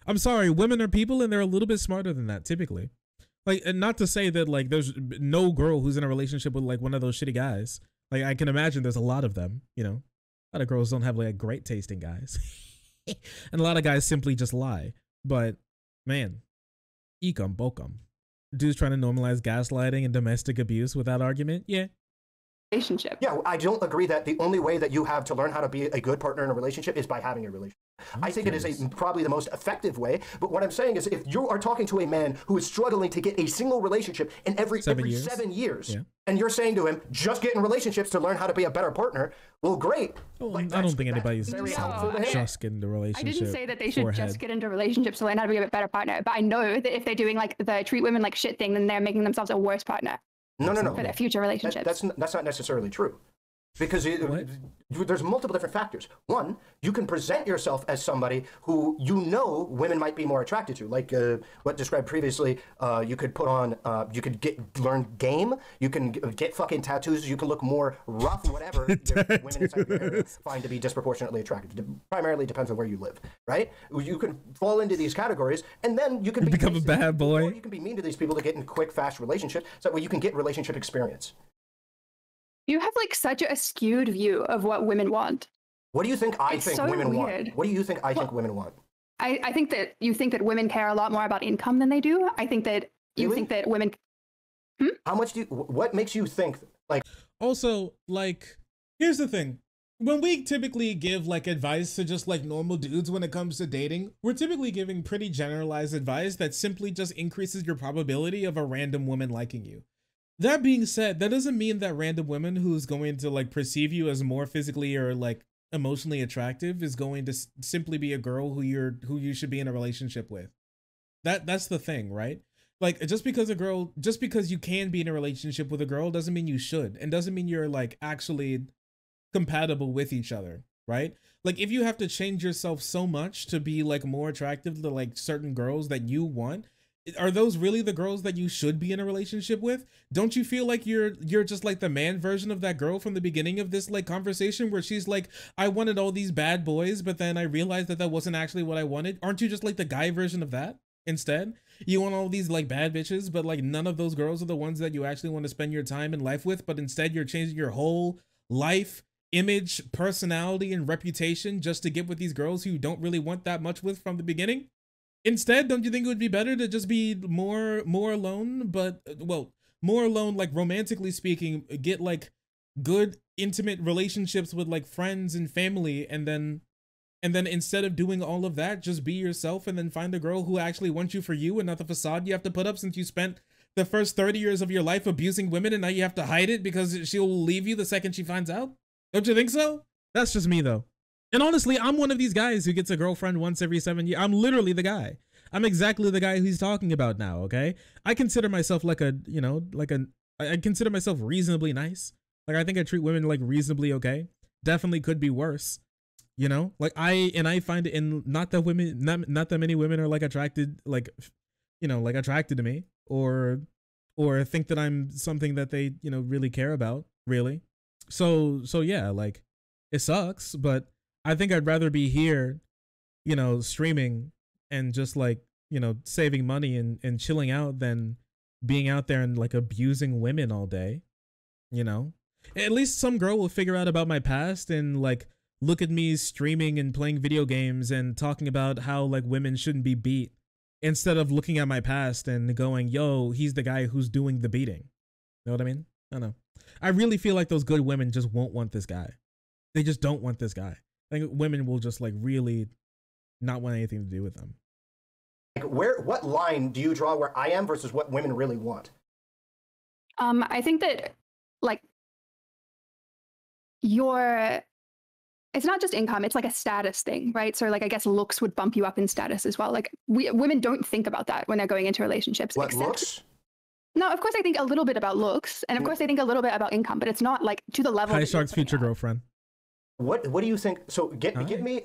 I'm sorry, women are people and they're a little bit smarter than that typically. Like, and not to say that like there's no girl who's in a relationship with like one of those shitty guys. Like I can imagine there's a lot of them, you know. A lot of girls don't have like great tasting guys. And a lot of guys simply just lie. But man, ecum bokum. Dudes trying to normalize gaslighting and domestic abuse without argument? Yeah. Relationship. Yeah, I don't agree that the only way that you have to learn how to be a good partner in a relationship is by having a relationship. I think it is probably the most effective way. But what I'm saying is, if you are talking to a man who is struggling to get a single relationship in every 7 years, yeah, and you're saying to him, just get in relationships to learn how to be a better partner, well, great. Well, like, I don't think anybody's just get into relationships. I didn't say that they should just get into relationships to learn how to be a better partner. But I know that if they're doing like the treat women like shit thing, then they're making themselves a worse partner. No. For their future relationships. That's not necessarily true. Because there's multiple different factors. One, you can present yourself as somebody who you know women might be more attracted to. Like what described previously, you could put on, you could learn game, you can get fucking tattoos, you can look more rough, whatever. Women inside your area find to be disproportionately attractive. Primarily depends on where you live, right? You can fall into these categories, and then you can become a bad boy. Or you can be mean to these people to get in quick, fast relationships. So that way you can get relationship experience. You have like such a skewed view of what women want. What do you think I think women want? What do you think I think women want? I think that you think that women care a lot more about income than they do. I think that you think that women... How much do you... What makes you think like... Also, like, here's the thing. When we typically give like advice to just like normal dudes when it comes to dating, we're typically giving pretty generalized advice that simply just increases your probability of a random woman liking you. That being said, that doesn't mean that random woman who's going to like perceive you as more physically or like emotionally attractive is going to simply be a girl who you should be in a relationship with. That's the thing, right? Like just because you can be in a relationship with a girl doesn't mean you should, and doesn't mean you're like actually compatible with each other, right? Like if you have to change yourself so much to be like more attractive to like certain girls that you want, are those really the girls that you should be in a relationship with? Don't you feel like you're just like the man version of that girl from the beginning of this like conversation where she's like, I wanted all these bad boys, but then I realized that that wasn't actually what I wanted? Aren't you just like the guy version of that instead? You want all these like bad bitches, but like none of those girls are the ones that you actually want to spend your time in life with, but instead you're changing your whole life, image, personality, and reputation just to get with these girls who you don't really want that much with from the beginning? Instead, don't you think it would be better to just be more alone, but well, more alone, like romantically speaking, get like good intimate relationships with like friends and family, and then instead of doing all of that, just be yourself and then find a girl who actually wants you for you and not the facade you have to put up since you spent the first 30 years of your life abusing women and now you have to hide it because she'll leave you the second she finds out? Don't you think so? That's just me though. And honestly, I'm one of these guys who gets a girlfriend once every 7 years. I'm literally the guy. I'm exactly the guy who he's talking about now, okay? I consider myself like I consider myself reasonably nice. Like I think I treat women like reasonably okay. Definitely could be worse. You know, like I find it in not that many women are like attracted, like, you know, like attracted to me or think that I'm something that they, you know, really care about, really. So yeah, like it sucks, but I think I'd rather be here, you know, streaming and just like, you know, saving money and chilling out than being out there and like abusing women all day, you know. At least some girl will figure out about my past and like look at me streaming and playing video games and talking about how like women shouldn't be beat instead of looking at my past and going, yo, he's the guy who's doing the beating. Know what I mean? I don't know. I really feel like those good women just won't want this guy. They just don't want this guy. I think women will just like really not want anything to do with them. Like what line do you draw where I am versus what women really want? I think that like it's not just income, it's like a status thing, right? So like I guess looks would bump you up in status as well. Like women don't think about that when they're going into relationships. What, looks? No, of course I think a little bit about looks, and of course I think a little bit about income, but it's not like to the level. Hi Shark's future girlfriend. What do you think? So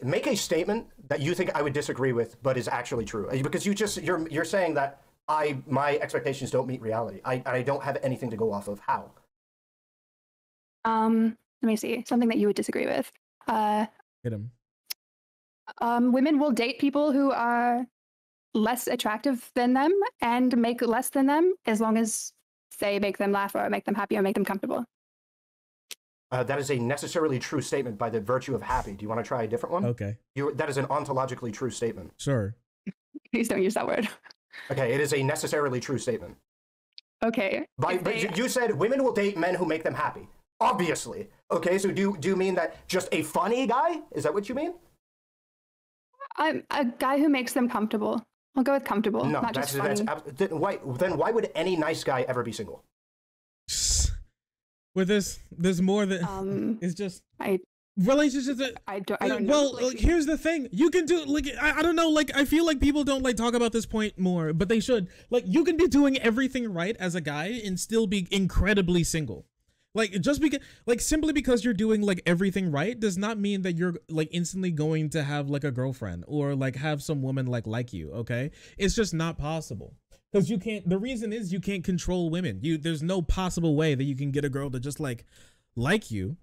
make a statement that you think I would disagree with, but is actually true. Because you're saying that my expectations don't meet reality. I don't have anything to go off of. How? Let me see. Something that you would disagree with. Hit him. Women will date people who are less attractive than them and make less than them as long as they make them laugh or make them happy or make them comfortable. That is a necessarily true statement by the virtue of happy. Do you want to try a different one? Okay. That is an ontologically true statement. Sure. Please don't use that word. Okay, it is a necessarily true statement. Okay. But you said women will date men who make them happy. Obviously. Okay, so do you mean that just a funny guy? Is that what you mean? I'm a guy who makes them comfortable. I'll go with comfortable. No, not just funny. then why would any nice guy ever be single? With there's more than it's just relationships that I don't know. Well, here's the thing. You can do like I don't know, like I feel like people don't like talk about this point more, but they should. Like you can be doing everything right as a guy and still be incredibly single. Like just because like simply because you're doing like everything right does not mean that you're like instantly going to have like a girlfriend or like have some woman like you, okay? It's just not possible. Because you can't, the reason is you can't control women. There's no possible way that you can get a girl to just like you,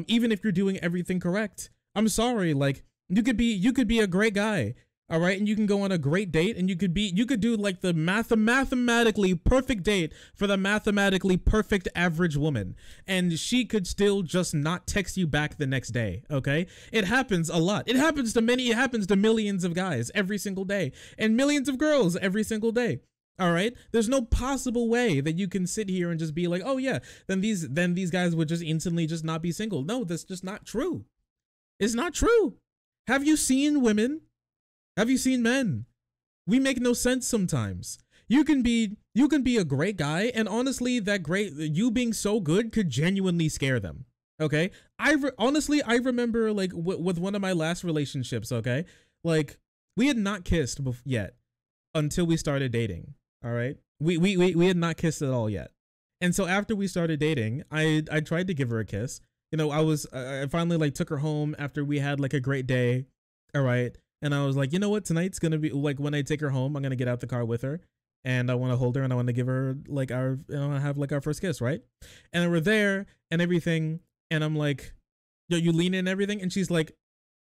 even if you're doing everything correct. I'm sorry, like you could be a great guy, all right, and you can go on a great date, and you could do like the mathematically perfect date for the mathematically perfect average woman, and she could still just not text you back the next day, okay? It happens a lot. It happens to millions of guys every single day, and millions of girls every single day. All right, there's no possible way that you can sit here and just be like, oh yeah, then these guys would just instantly just not be single. No, that's just not true. It's not true. Have you seen women? Have you seen men? We make no sense sometimes. You can be a great guy, and honestly, you being so good could genuinely scare them. Okay, honestly, I remember like with one of my last relationships. Okay, like we had not kissed yet until we started dating. All right, we had not kissed at all yet, and so after we started dating, I tried to give her a kiss. You know, I finally like took her home after we had like a great day. All right. And I was like, you know what? Tonight's going to be like when I take her home, I'm going to get out the car with her and I want to hold her and I want to give her like have like our first kiss. Right. And we're there and everything. And I'm like, yo, you lean in and everything. And she's like,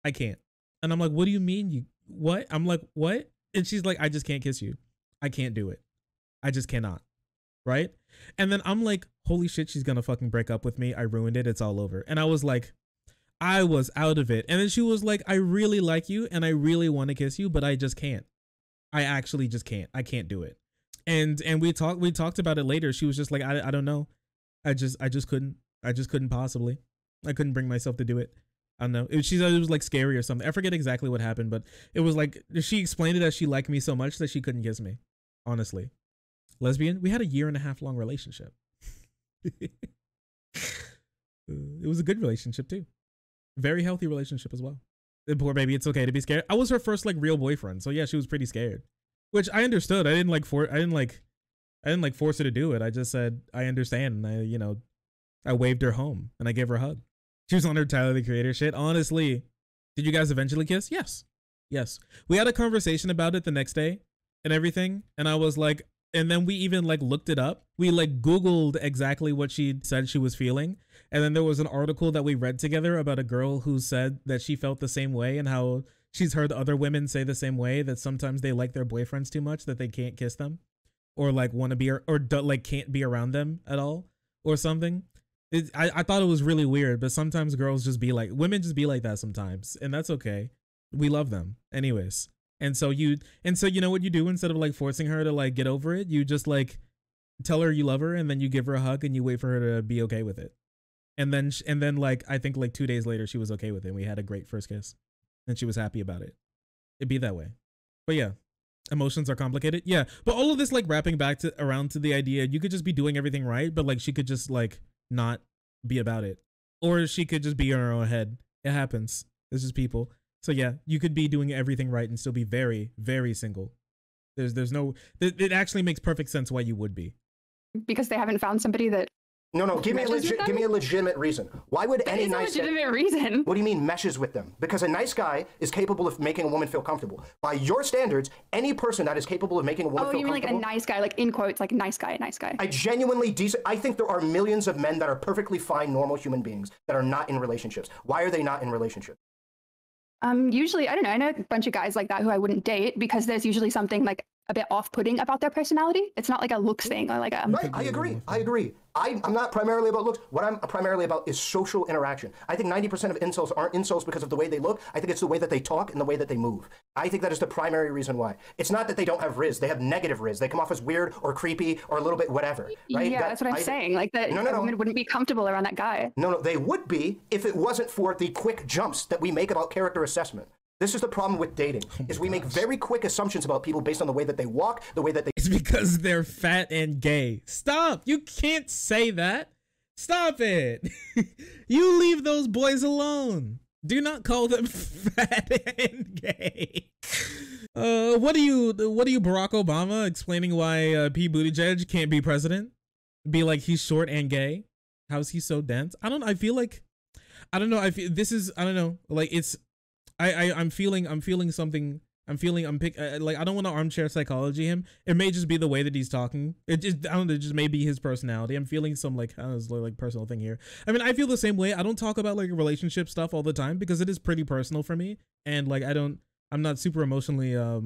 I can't. And I'm like, what do you mean? What? I'm like, what? And she's like, I just can't kiss you. I can't do it. I just cannot. Right. And then I'm like, holy shit, she's going to fucking break up with me. I ruined it. It's all over. And I was like, I was out of it. And then she was like, I really like you and I really want to kiss you, but I just can't. I actually just can't. I can't do it. And we talked about it later. She was just like, I don't know. I just couldn't possibly. I couldn't bring myself to do it. I don't know. She thought it was like scary or something. I forget exactly what happened, but it was like she explained it as she liked me so much that she couldn't kiss me. Honestly. Lesbian, we had a 1.5 year long relationship. It was a good relationship too. Very healthy relationship as well. Poor baby, it's okay to be scared. I was her first like real boyfriend, so yeah, she was pretty scared, which I understood. I didn't like force her to do it. I just said I understand, and I waved her home and I gave her a hug. She was on her Tyler the Creator shit. Honestly, did you guys eventually kiss? Yes. Yes. We had a conversation about it the next day and everything. And I was like, and then we even like looked it up. We like Googled exactly what she said she was feeling. And then there was an article that we read together about a girl who said that she felt the same way and how she's heard other women say the same way, that sometimes they like their boyfriends too much that they can't kiss them or like want to be or like can't be around them at all or something. I thought it was really weird, but sometimes girls just be like, women just be like that sometimes, and that's okay. We love them anyways. And so you know what you do, instead of like forcing her to like get over it, you just like tell her you love her, and then you give her a hug and you wait for her to be okay with it. And then like I think like 2 days later she was okay with it, and we had a great first kiss and she was happy about it. It'd be that way. But yeah, emotions are complicated. Yeah, but all of this like wrapping back around to the idea you could just be doing everything right, but like she could just like not be about it, or she could just be in her own head. It happens. This is people. So yeah, you could be doing everything right and still be very, very single. There's no, it actually makes perfect sense why you would be. Because they haven't found somebody that. No, give me a legitimate reason. Why would any nice legitimate reason? What do you mean meshes with them? Because a nice guy is capable of making a woman feel comfortable. By your standards, any person that is capable of making a woman feel comfortable. Oh, you mean like a nice guy, like in quotes, like nice guy. I genuinely I think there are millions of men that are perfectly fine, normal human beings that are not in relationships. Why are they not in relationships? Usually, I don't know. I know a bunch of guys like that who I wouldn't date because there's usually something like a bit off-putting about their personality. It's not like a looks thing or like a. Right, I agree. I'm not primarily about looks. What I'm primarily about is social interaction. I think 90% of insults aren't insults because of the way they look. I think it's the way that they talk and the way that they move. I think that is the primary reason why. It's not that they don't have riz. They have negative riz. They come off as weird or creepy or a little bit whatever. Right? Yeah, that's what I'm saying. Like that a woman wouldn't be comfortable around that guy. No, they would be if it wasn't for the quick jumps that we make about character assessment. This is the problem with dating, is we make very quick assumptions about people based on the way that they walk, the way that they... It's because they're fat and gay. Stop! You can't say that. Stop it. You leave those boys alone. Do not call them fat and gay. What are you, Barack Obama, explaining why Pete Buttigieg can't be president? Be like, he's short and gay? How's he so dense? I don't know. I feel, I don't know. Like, it's... I'm feeling something. I don't want to armchair psychology him. It may just be the way that he's talking. It just may be his personality. I'm feeling some like personal thing here. I mean, I feel the same way. I don't talk about like relationship stuff all the time because it is pretty personal for me. And like, I'm not super emotionally, I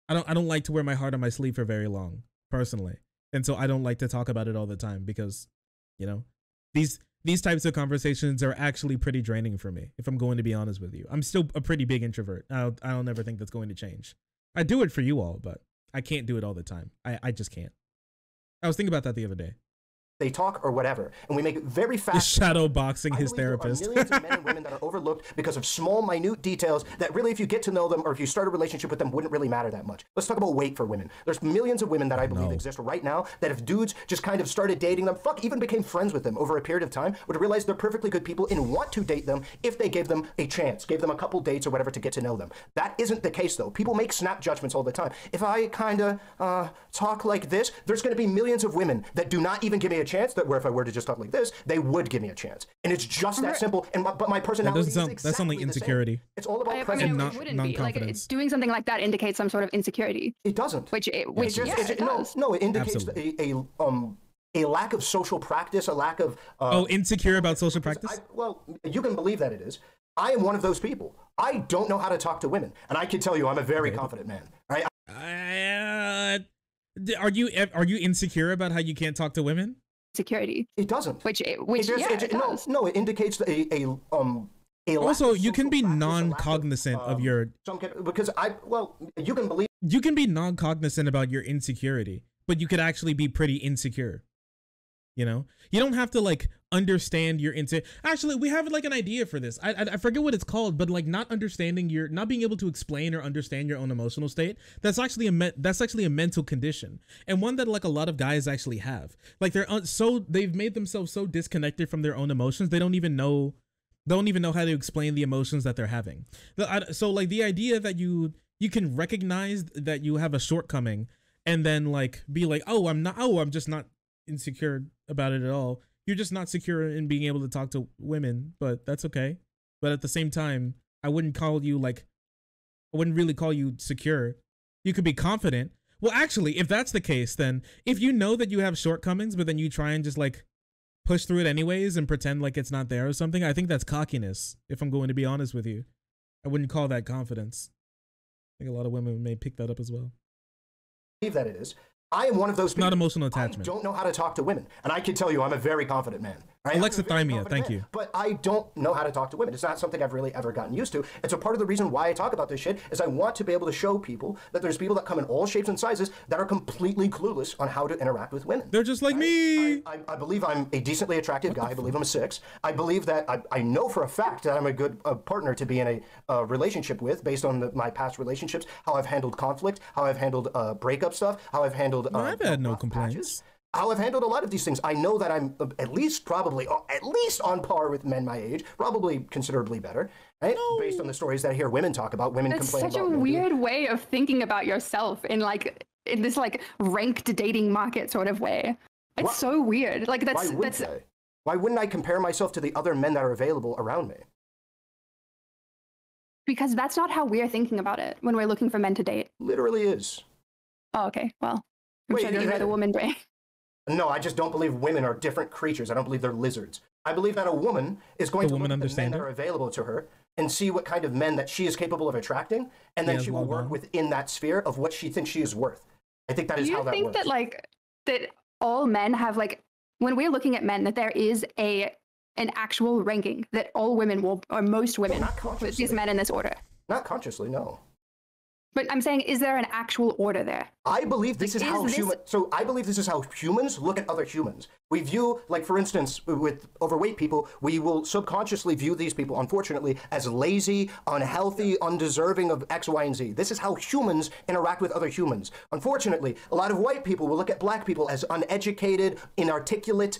don't like to wear my heart on my sleeve for very long personally. And so I don't like to talk about it all the time because, you know, these types of conversations are actually pretty draining for me, if I'm going to be honest with you. I'm still a pretty big introvert. I don't ever think that's going to change. I do it for you all, but I can't do it all the time. I just can't. I was thinking about that the other day. They talk or whatever, and we make it very fast. Shadow boxing his therapist. There are millions of men and women that are overlooked because of small, minute details that really, if you get to know them or if you start a relationship with them, wouldn't really matter that much. Let's talk about weight for women. There's millions of women that I believe exist right now that if dudes just kind of started dating them, even became friends with them over a period of time, would realize they're perfectly good people and want to date them if they gave them a chance, gave them a couple dates or whatever to get to know them. That isn't the case though. People make snap judgments all the time. If I kind of talk like this, there's going to be millions of women that do not even give me a chance, that where if I were to just talk like this, they would give me a chance. And it's just that simple. And but my personality is exactly that's only insecurity. It's all about presence. Non-confidence. Doing something like that indicates some sort of insecurity. It doesn't. It does. No, it indicates a lack of social practice, a lack of insecure about social practice. Well, you can believe that it is. I am one of those people. I don't know how to talk to women, and I can tell you, I'm a very confident man. Right? Are you insecure about how you can't talk to women? Security. It doesn't. It does. No, it indicates a also, you can be non-cognizant of your... Because you can believe... You can be non-cognizant about your insecurity, but you could actually be pretty insecure. You know? You don't have to, like, understand your Actually, we have, like, an idea for this. I forget what it's called, but, like, not being able to explain or understand your own emotional state, that's actually a mental condition. And one that, like, a lot of guys actually have. Like, they've made themselves so disconnected from their own emotions, they don't even know how to explain the emotions that they're having. So like the idea that you can recognize that you have a shortcoming and then like be like, I'm just not insecure about it at all. You're just not secure in being able to talk to women, but that's okay. But at the same time, I wouldn't really call you secure. You could be confident. Well, actually, if that's the case, then if you know that you have shortcomings, but then you try and just like push through it anyways and pretend like it's not there or something, I think that's cockiness, if I'm going to be honest with you. I wouldn't call that confidence. I think a lot of women may pick that up as well. I believe that it is. I am one of those people. Not emotional attachment. I don't know how to talk to women. And I can tell you I'm a very confident man. Right? Alexithymia, thank you. But I don't know how to talk to women. It's not something I've really ever gotten used to. It's a part of the reason why I talk about this shit is I want to be able to show people that there's people that come in all shapes and sizes that are completely clueless on how to interact with women. They're just like me. I believe I'm a decently attractive guy. I believe I'm a 6. I believe that I know for a fact that I'm a good partner to be in a relationship with based on my past relationships, how I've handled conflict, how I've handled breakup stuff, how I've handled I've had no complaints. Patches. How I've handled a lot of these things. I know that I'm at least on par with men my age, probably considerably better, right? No. Based on the stories that I hear women talk about, women complain about. It's such a weird way of thinking about yourself in this ranked dating market sort of way. It's so weird. Like why wouldn't I compare myself to the other men that are available around me? Because that's not how we're thinking about it when we're looking for men to date. Literally is. Oh, okay. Well, I'm sure that you read a woman brain. No, I just don't believe women are different creatures. I don't believe they're lizards. I believe that a woman is going to look at the men that are available to her and see what kind of men that she is capable of attracting, and then she will work within that sphere of what she thinks she is worth. I think that is how that works. Do you think that all men have when we're looking at men, that there is an actual ranking that all women will, or most women, put these men in this order? Not consciously, no. But I'm saying, is there an actual order there? I believe this is how I believe this is how humans look at other humans. We view, for instance, with overweight people, we will subconsciously view these people, unfortunately, as lazy, unhealthy, undeserving of X, Y, and Z. This is how humans interact with other humans. Unfortunately, a lot of white people will look at black people as uneducated, inarticulate,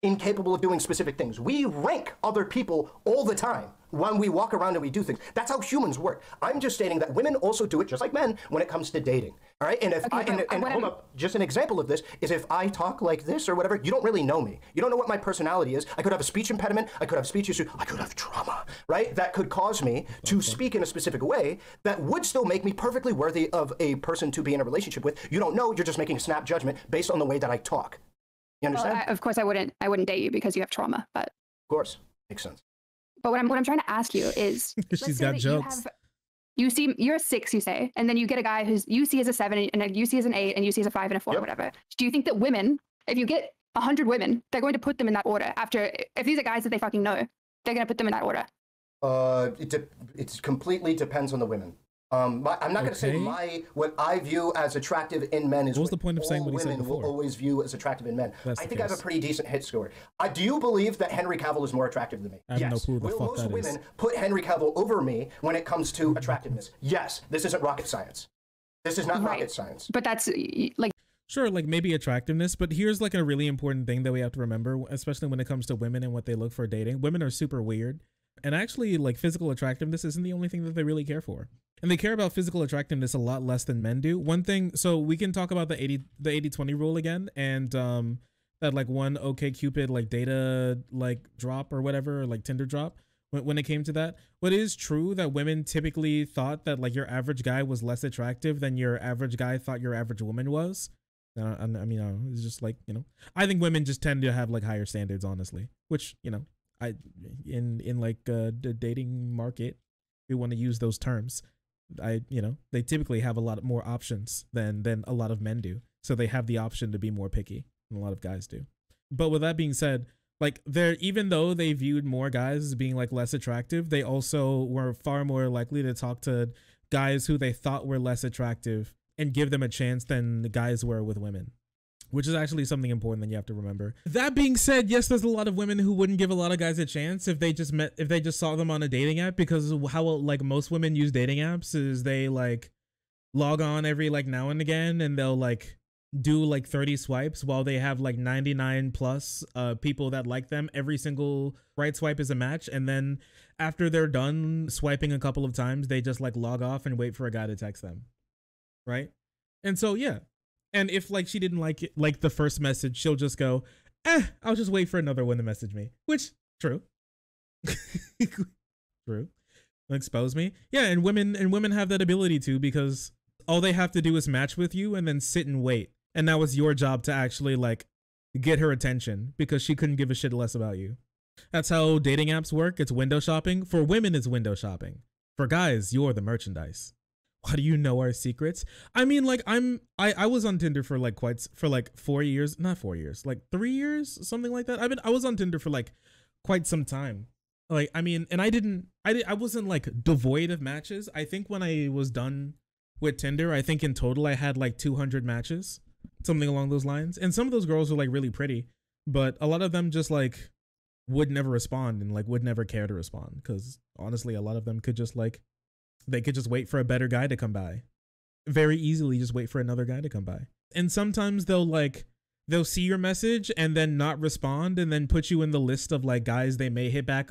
incapable of doing specific things. We rank other people all the time when we walk around and we do things. That's how humans work. I'm just stating that women also do it just like men when it comes to dating. All right? And if hold up, just an example of this is if I talk like this or whatever, you don't really know me. You don't know what my personality is. I could have a speech impediment. I could have speech issue. I could have trauma, right? That could cause me to speak in a specific way that would still make me perfectly worthy of a person to be in a relationship with. You don't know. You're just making a snap judgment based on the way that I talk. You understand? Well, of course, I wouldn't date you because you have trauma, but of course, makes sense. But what I'm trying to ask you is, she's got jokes. You're a 6, you say, and then you get a guy who's you see as a 7, and you see as an 8, and you see as a 5 and a 4, or whatever. Do you think that women, if you get 100 women, they're going to put them in that order? If these are guys that they fucking know, they're going to put them in that order? It completely depends on the women. I'm not going to say what I view as attractive in men is what was the point of saying what he said before? Will always view as attractive in men. I think I have a pretty decent hit score. Do you believe that Henry Cavill is more attractive than me? I have no clue the fuck most that women is. Put Henry Cavill over me when it comes to attractiveness? Yes. This isn't rocket science. This is not rocket science. But that's Sure, maybe attractiveness, but here's a really important thing that we have to remember, especially when it comes to women and what they look for dating. Women are super weird. And actually, physical attractiveness isn't the only thing that they really care for. And they care about physical attractiveness a lot less than men do. One thing, so we can talk about the 80-20 rule again, and that one OkCupid data drop or whatever, or Tinder drop. When it came to that, what is true that women typically thought that your average guy was less attractive than your average guy thought your average woman was. I mean, it's just I think women just tend to have higher standards, honestly, which in the dating market, we want to use those terms. They typically have a lot more options than a lot of men do, so they have the option to be more picky than a lot of guys do. But with that being said, even though they viewed more guys as being less attractive, they also were far more likely to talk to guys who they thought were less attractive and give them a chance than the guys were with women, which is actually something important that you have to remember. That being said, yes, there's a lot of women who wouldn't give a lot of guys a chance if they just saw them on a dating app, because how most women use dating apps is they log on every now and again, and they'll do 30 swipes while they have 99 plus people that like them. Every single right swipe is a match, and then after they're done swiping a couple of times, they just log off and wait for a guy to text them, right? And so yeah. And if like she didn't like it, like the first message, she'll just go, I'll just wait for another one to message me. Which, true. True. Expose me. Yeah, and women have that ability to, because all they have to do is match with you and then sit and wait. And now it's your job to actually like get her attention because she couldn't give a shit less about you. That's how dating apps work. It's window shopping. For women, it's window shopping. For guys, you're the merchandise. Why do you know our secrets? I mean, like I was on Tinder for like 4 years, not 4 years, like 3 years, something like that. I was on Tinder for like quite some time. Like, I mean, and I wasn't like devoid of matches. I think when I was done with Tinder, I think in total I had like 200 matches, something along those lines. And some of those girls were like really pretty, but a lot of them just like would never respond and like would never care to respond. Cause honestly, a lot of them could just like, they could just wait for a better guy to come by. Very easily just wait for another guy to come by. And sometimes they'll see your message and then not respond and then put you in the list of like guys they may hit back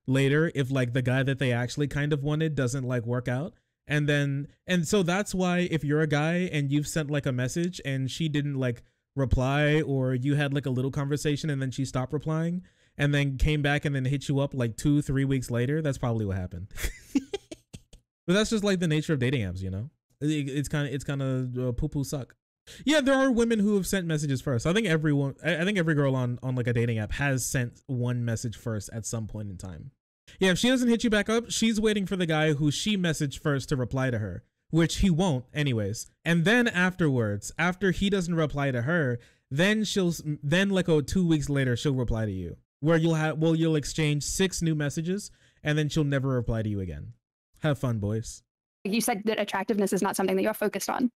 later if like the guy that they actually kind of wanted doesn't like work out. And so that's why if you're a guy and you've sent like a message and she didn't like reply, or you had like a little conversation and then she stopped replying and then came back and then hit you up like 2-3 weeks later, that's probably what happened. But that's just like the nature of dating apps, you know. It's kind of poo-poo suck. Yeah, there are women who have sent messages first. I think every girl on like a dating app has sent one message first at some point in time. Yeah, if she doesn't hit you back up, she's waiting for the guy who she messaged first to reply to her, which he won't anyways. And then afterwards, after he doesn't reply to her, then like 2 weeks later she'll reply to you, where you'll exchange 6 new messages and then she'll never reply to you again. Have fun, boys. You said that attractiveness is not something that you're focused on.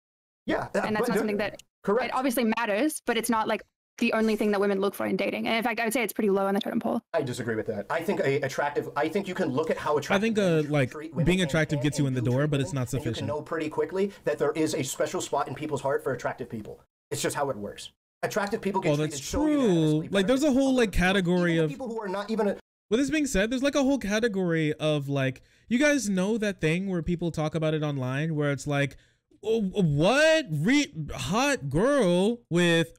Yeah. And that's not something that, correct. It obviously matters, but it's not like the only thing that women look for in dating. And in fact, I would say it's pretty low on the totem pole. I disagree with that. I think I think you can look at how attractive. I think like being attractive gets you in the door, but it's not sufficient. You can know pretty quickly that there is a special spot in people's heart for attractive people. It's just how it works. Attractive people get treated so unanimously. Like there's a whole like category of people who are not even. With this being said, there's like a whole category of like, you guys know that thing where people talk about it online where it's like, what? Hot girl with,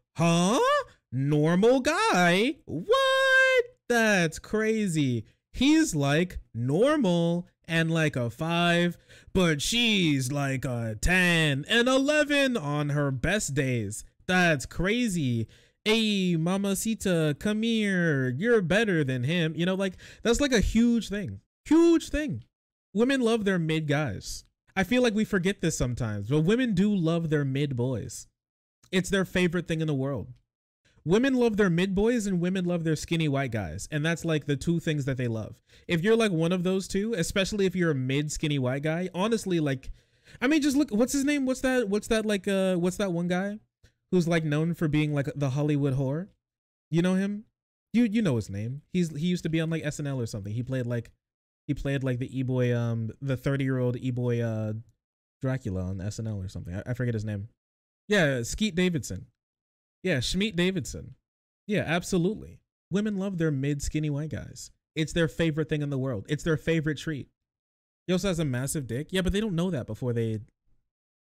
normal guy? What? That's crazy. He's like normal and like a 5, but she's like a 10 and 11 on her best days. That's crazy. Hey, mamacita, come here. You're better than him. You know, like that's like a huge thing. Huge thing. Women love their mid guys. I feel like we forget this sometimes, but women do love their mid boys. It's their favorite thing in the world. Women love their mid boys and women love their skinny white guys. And that's like the 2 things that they love. If you're like one of those 2, especially if you're a mid skinny white guy, honestly, like, I mean, just look, what's his name? What's that one guy who's like known for being like the Hollywood whore? You know him? You know his name. He used to be on like SNL or something. He played like the e-boy, the 30-year-old e-boy Dracula on SNL or something. I forget his name. Yeah, Skeet Davidson. Yeah, Schmeat Davidson. Yeah, absolutely. Women love their mid skinny white guys. It's their favorite thing in the world. It's their favorite treat. He also has a massive dick. Yeah, but they don't know that before they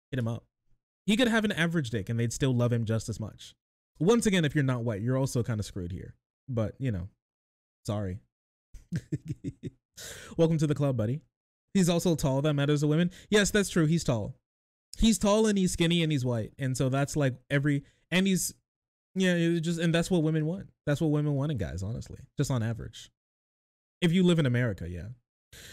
hit him up. He could have an average dick and they'd still love him just as much. Once again, if you're not white, you're also kind of screwed here. But, you know, sorry. Welcome to the club, buddy. He's also tall. That matters to women. Yes, that's true. He's tall. He's tall and he's skinny and he's white. And so that's like and that's what women want. That's what women want in guys, honestly, just on average. If you live in America, yeah.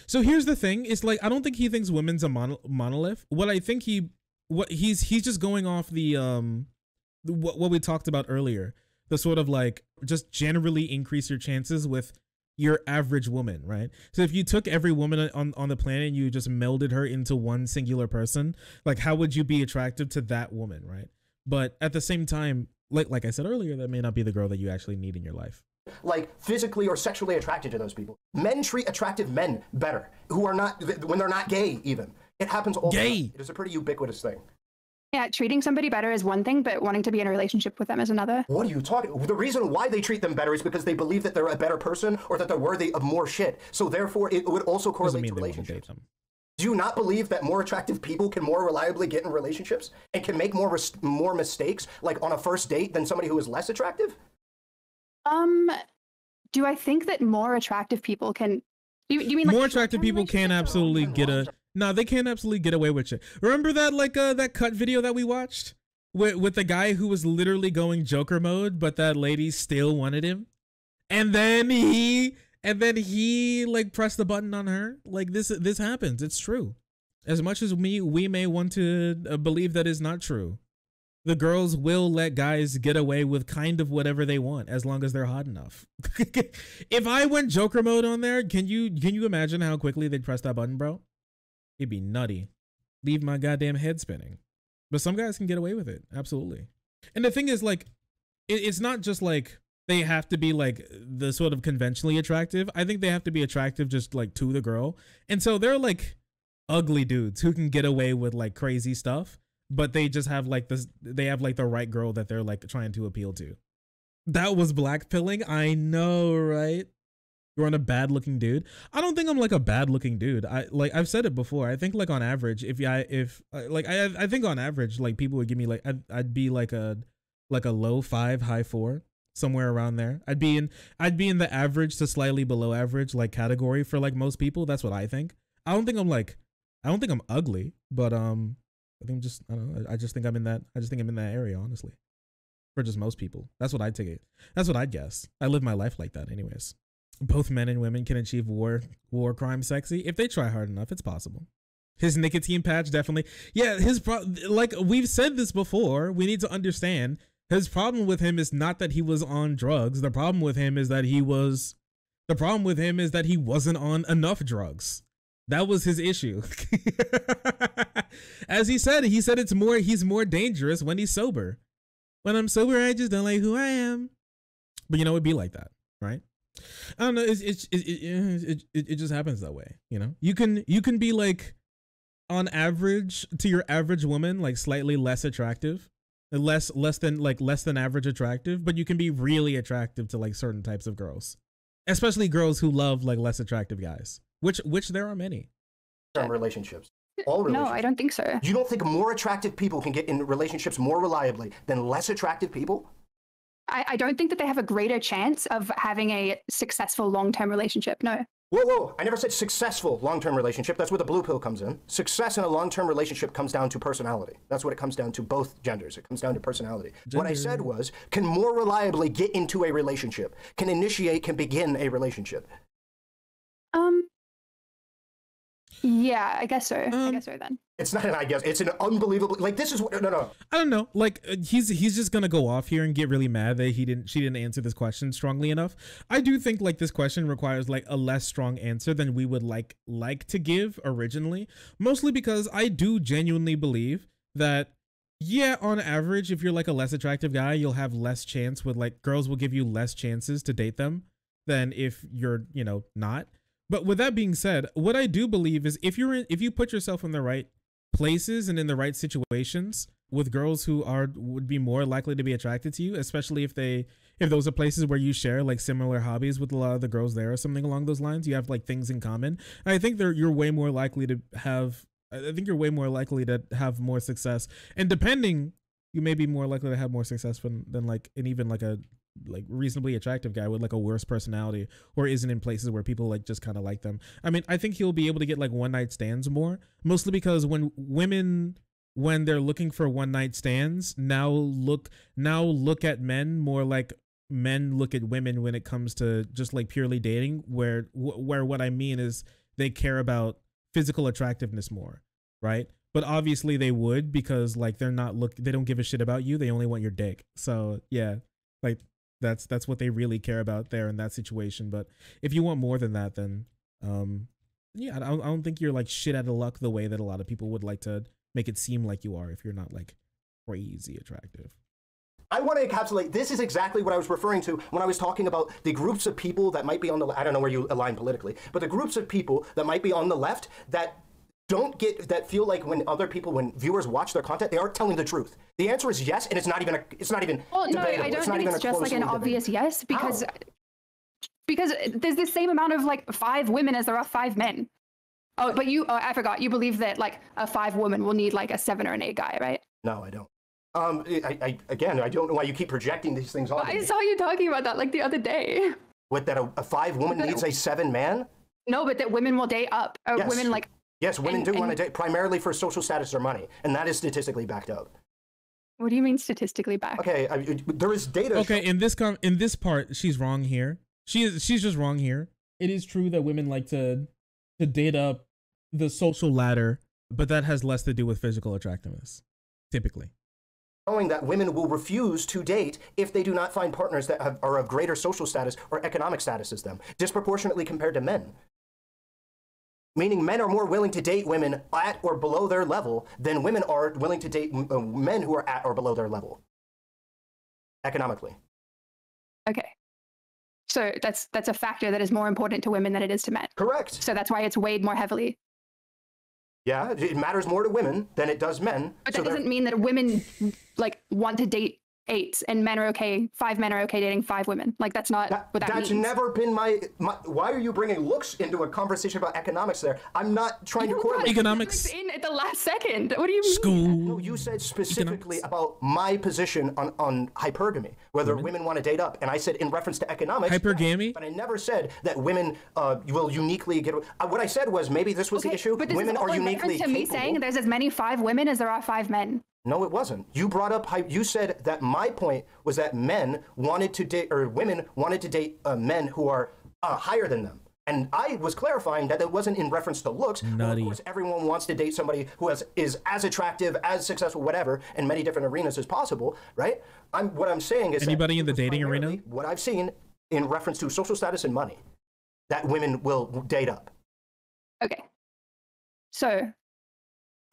So here's the thing. It's like, I don't think he thinks women's a monolith. What I think he's just going off the, what we talked about earlier, the sort of like, just generally increase your chances with your average woman, right? So if you took every woman on the planet and you just melded her into one singular person, like how would you be attractive to that woman, right? But at the same time, like I said earlier, that may not be the girl that you actually need in your life. Like physically or sexually attracted to those people. Men treat attractive men better who are not, when they're not gay even. It happens all the time. It is a pretty ubiquitous thing. Yeah, treating somebody better is one thing, but wanting to be in a relationship with them is another. What are you talking? The reason why they treat them better is because they believe that they're a better person or that they're worthy of more shit. So therefore, it would also correlate to relationships. Do you not believe that more attractive people can more reliably get in relationships and can make more mistakes, like on a first date, than somebody who is less attractive? Do I think that more attractive people can? Do you mean like more attractive people can absolutely they can't absolutely get away with it. Remember that that cut video that we watched with the guy who was literally going Joker mode, but that lady still wanted him, and then he like pressed the button on her. Like this happens. It's true. As much as we may want to believe that is not true, the girls will let guys get away with kind of whatever they want as long as they're hot enough. If I went Joker mode on there, can you imagine how quickly they'd press that button, bro? It'd be nutty. Leave my goddamn head spinning. But some guys can get away with it. Absolutely. And the thing is, like, it's not just like they have to be like the sort of conventionally attractive. I think they have to be attractive just like to the girl. And so they're like ugly dudes who can get away with like crazy stuff, but they just have like this, they have like the right girl that they're like trying to appeal to. That was blackpilling. I know, right? You're on a bad looking dude. I don't think I'm like a bad looking dude. I've said it before. I think like on average, I think on average, like people would give me like, I'd be like a low 5, high 4, somewhere around there. I'd be in the average to slightly below average like category for like most people. That's what I think. I don't think I'm ugly, but I think I just think I'm in that area, honestly. For just most people. That's what I'd take it. That's what I'd guess. I live my life like that anyways. Both men and women can achieve war crime sexy. If they try hard enough, it's possible. His nicotine patch, definitely. Yeah, like we've said this before, we need to understand his problem with him is not that he was on drugs. The problem with him is that he wasn't on enough drugs. That was his issue. As he said he's more dangerous when he's sober. When I'm sober, I just don't like who I am. But you know, it'd be like that, right? I don't know. It just happens that way. You know, you can be like on average to your average woman, like slightly less attractive, less than average attractive, but you can be really attractive to like certain types of girls, especially girls who love like less attractive guys, which there are many. Relationships. All relationships. No, I don't think so. You don't think more attractive people can get in relationships more reliably than less attractive people? I don't think that they have a greater chance of having a successful long-term relationship. No. Whoa. I never said successful long-term relationship. That's where the blue pill comes in. Success in a long-term relationship comes down to personality. That's what it comes down to, both genders. It comes down to personality. What I said was, can more reliably get into a relationship, can begin a relationship. Yeah, I guess so. I guess so then. It's not an I guess. It's an unbelievable, like, this is what, no. I don't know. Like, he's just gonna go off here and get really mad that she didn't answer this question strongly enough. I do think like this question requires like a less strong answer than we would like to give originally, mostly because I do genuinely believe that, yeah, on average, if you're like a less attractive guy, you'll have less chance with like girls will give you less chances to date them than if you're, you know, not. But with that being said, what I do believe is if you put yourself in the right places and in the right situations with girls who would be more likely to be attracted to you, especially if those are places where you share like similar hobbies with a lot of the girls there or something along those lines, you have like things in common. I think you're way more likely to have more success, and depending, you may be more likely to have more success than like an even like a like reasonably attractive guy with like a worse personality or isn't in places where people like just kind of like them. I mean, I think he'll be able to get like one night stands more, mostly because when they're looking for one night stands, now look at men more like men look at women when it comes to just like purely dating, where what I mean is they care about physical attractiveness more, right? But obviously they would, because like they don't give a shit about you, they only want your dick. So yeah, like that's what they really care about there in that situation. But if you want more than that, then yeah, I don't think you're like shit out of luck the way that a lot of people would like to make it seem like you are if you're not like crazy attractive. I want to encapsulate, this is exactly what I was referring to when I was talking about the groups of people that might be on the, I don't know where you align politically, but the groups of people that might be on the left that feel like when viewers watch their content, they aren't telling the truth. The answer is yes, and it's not even well, no, I don't think it's just like an obvious yes, because there's the same amount of like 5 women as there are 5 men. Oh, but I forgot. You believe that like a 5 woman will need like a 7 or an 8 guy, right? No, I don't. Again, I don't know why you keep projecting these things on. I saw you talking about that like the other day. What, that a 5 woman needs a 7 man? No, but that women will date up. Yes. Women like. Yes, women do want to date primarily for social status or money, and that is statistically backed up. What do you mean statistically backed? Okay, there is data. Okay, in this part, she's wrong here. She's just wrong here. It is true that women like to date up the social ladder, but that has less to do with physical attractiveness, typically. Showing that women will refuse to date if they do not find partners that are of greater social status or economic status as them, disproportionately compared to men. Meaning men are more willing to date women at or below their level than women are willing to date men who are at or below their level, economically. Okay. So that's a factor that is more important to women than it is to men. Correct. So that's why it's weighed more heavily. Yeah, it matters more to women than it does men. But that doesn't mean that women like want to date 8 and men are okay. 5 men are okay dating 5 women. Like that's not what that means. That's never been my. Why are you bringing looks into a conversation about economics? There, I'm not trying to correlate economics in at the last second. What do you mean? School. No, you said specifically about my position on hypergamy, whether women want to date up, and I said in reference to economics. Hypergamy. But I never said that women will uniquely get. What I said was maybe this was the issue. But this women is are uniquely to me saying there's as many 5 women as there are 5 men. No, it wasn't. You brought up, you said that my point was that men wanted to date, or women wanted to date men who are higher than them. And I was clarifying that it wasn't in reference to looks. Well, of course, everyone wants to date somebody who is as attractive, as successful, whatever, in many different arenas as possible, right? What I'm saying is anybody in the dating arena? What I've seen in reference to social status and money, that women will date up. Okay. So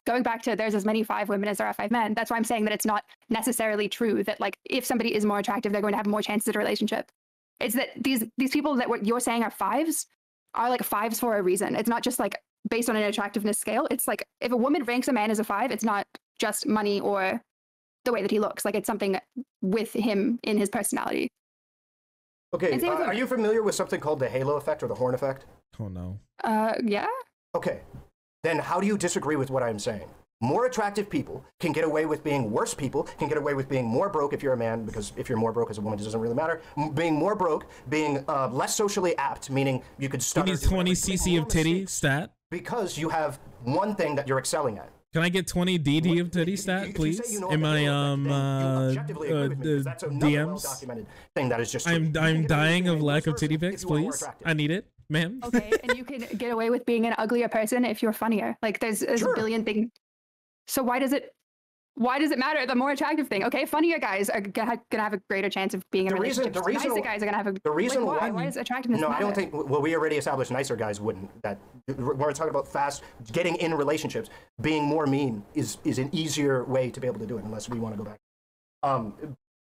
going back to there's as many 5 women as there are 5 men, that's why I'm saying that it's not necessarily true that like if somebody is more attractive, they're going to have more chances at a relationship. It's that these people that what you're saying are 5s are like 5s for a reason. It's not just like based on an attractiveness scale. It's like if a woman ranks a man as a 5, it's not just money or the way that he looks. Like it's something with him in his personality. Okay, are you familiar with something called the halo effect or the horn effect? Oh no. Yeah. Okay. Then how do you disagree with what I'm saying? More attractive people can get away with being worse people, can get away with being more broke if you're a man, because if you're more broke as a woman, it doesn't really matter. Being more broke, being less socially apt, meaning you could stutter. You need 20 cc of titty stat? Because you have one thing that you're excelling at. Can I get 20 DD of titty stat, please? In my DMs? Thing that is just I'm dying of lack of titty pics, please. I need it, ma'am. Okay, and you can get away with being an uglier person if you're funnier. Like there's a billion things. So why does it matter? The more attractive thing. Okay, funnier guys are gonna have a greater chance of being in a relationship. Nicer guys are gonna have a. The reason why does attractiveness matter? I don't think. Well, we already established nicer guys wouldn't. That we're talking about fast getting in relationships. Being more mean is an easier way to be able to do it, unless we want to go back.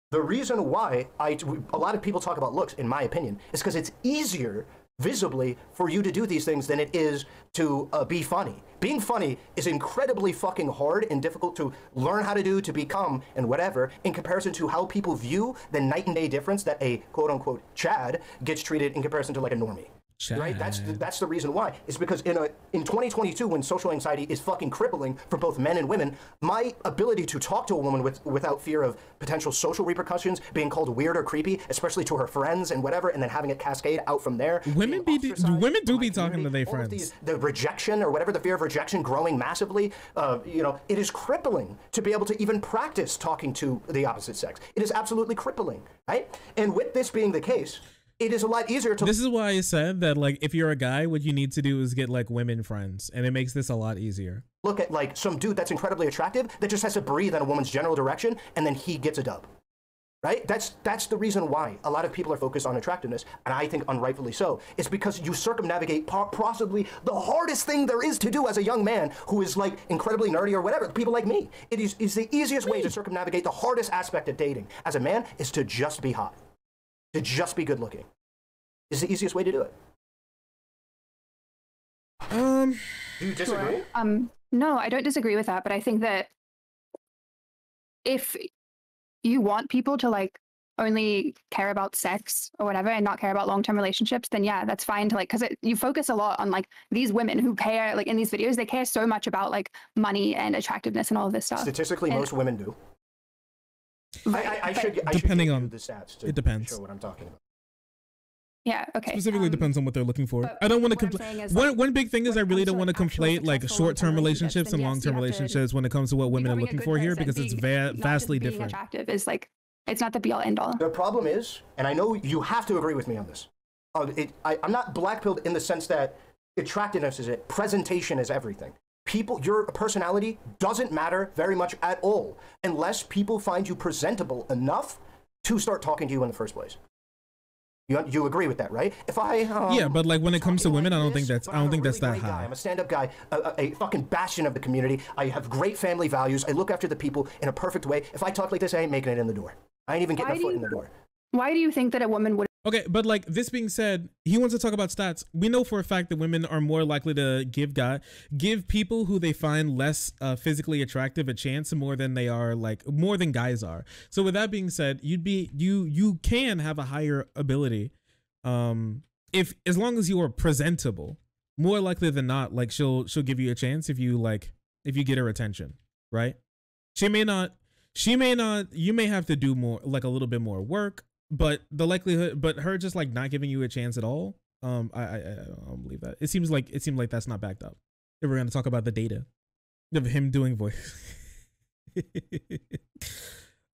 The reason why a lot of people talk about looks, in my opinion, is because it's easier visibly for you to do these things than it is to be funny. Being funny is incredibly fucking hard and difficult to learn how to do, to become, and whatever, in comparison to how people view the night and day difference that a quote-unquote Chad gets treated in comparison to like a normie. Chad. Right? That's the reason why. It's because in 2022, when social anxiety is fucking crippling for both men and women, my ability to talk to a woman without fear of potential social repercussions, being called weird or creepy, especially to her friends and whatever, and then having it cascade out from there. Women do be talking to their friends. The rejection or whatever, the fear of rejection growing massively, it is crippling to be able to even practice talking to the opposite sex. It is absolutely crippling, right? And with this being the case, it is a lot easier to. This is why I said that, like, if you're a guy, what you need to do is get like women friends, and it makes this a lot easier. Look at like some dude that's incredibly attractive that just has to breathe in a woman's general direction, and then he gets a dub. Right? That's the reason why a lot of people are focused on attractiveness, and I think unrightfully so. It's because you circumnavigate possibly the hardest thing there is to do as a young man who is like incredibly nerdy or whatever. People like me. It is the easiest way to circumnavigate the hardest aspect of dating as a man is to just be hot. To just be good looking is the easiest way to do it. Do you disagree? No, I don't disagree with that, but I think that if you want people to like only care about sex or whatever and not care about long-term relationships, then yeah, that's fine to like, because you focus a lot on like these women who care, like in these videos, they care so much about like money and attractiveness and all of this stuff. Statistically, most women do. I should depending on the stats it depends. Show what I'm talking about. Yeah, okay. Specifically depends on what they're looking for. I don't want to conflate. One big thing is I really don't want to conflate like short-term relationships and long-term relationships when it comes to what women are looking for here, because it's vastly different. Attractive is like, it's not the be all end all. The problem is, and I know you have to agree with me on this, I'm not blackpilled in the sense that attractiveness is it, presentation is everything. Your personality doesn't matter very much at all unless people find you presentable enough to start talking to you in the first place. You agree with that, right? If I yeah, but like when it comes to women, I don't think that's that high. I'm a stand-up guy, a fucking bastion of the community. I have great family values. I look after the people in a perfect way. If I talk like this, I ain't making it in the door. I ain't even getting a foot in the door. Why do you think that a woman would? Okay, but like this being said, he wants to talk about stats. We know for a fact that women are more likely to give people who they find less physically attractive a chance more than guys are. So with that being said, you can have a higher ability as long as you are presentable. More likely than not, like she'll give you a chance if you get her attention, right? She may not, you may have to do more, like a little bit more work. But the likelihood, but her just like not giving you a chance at all, I don't believe that. It seemed like that's not backed up. If we're gonna talk about the data of him doing voice,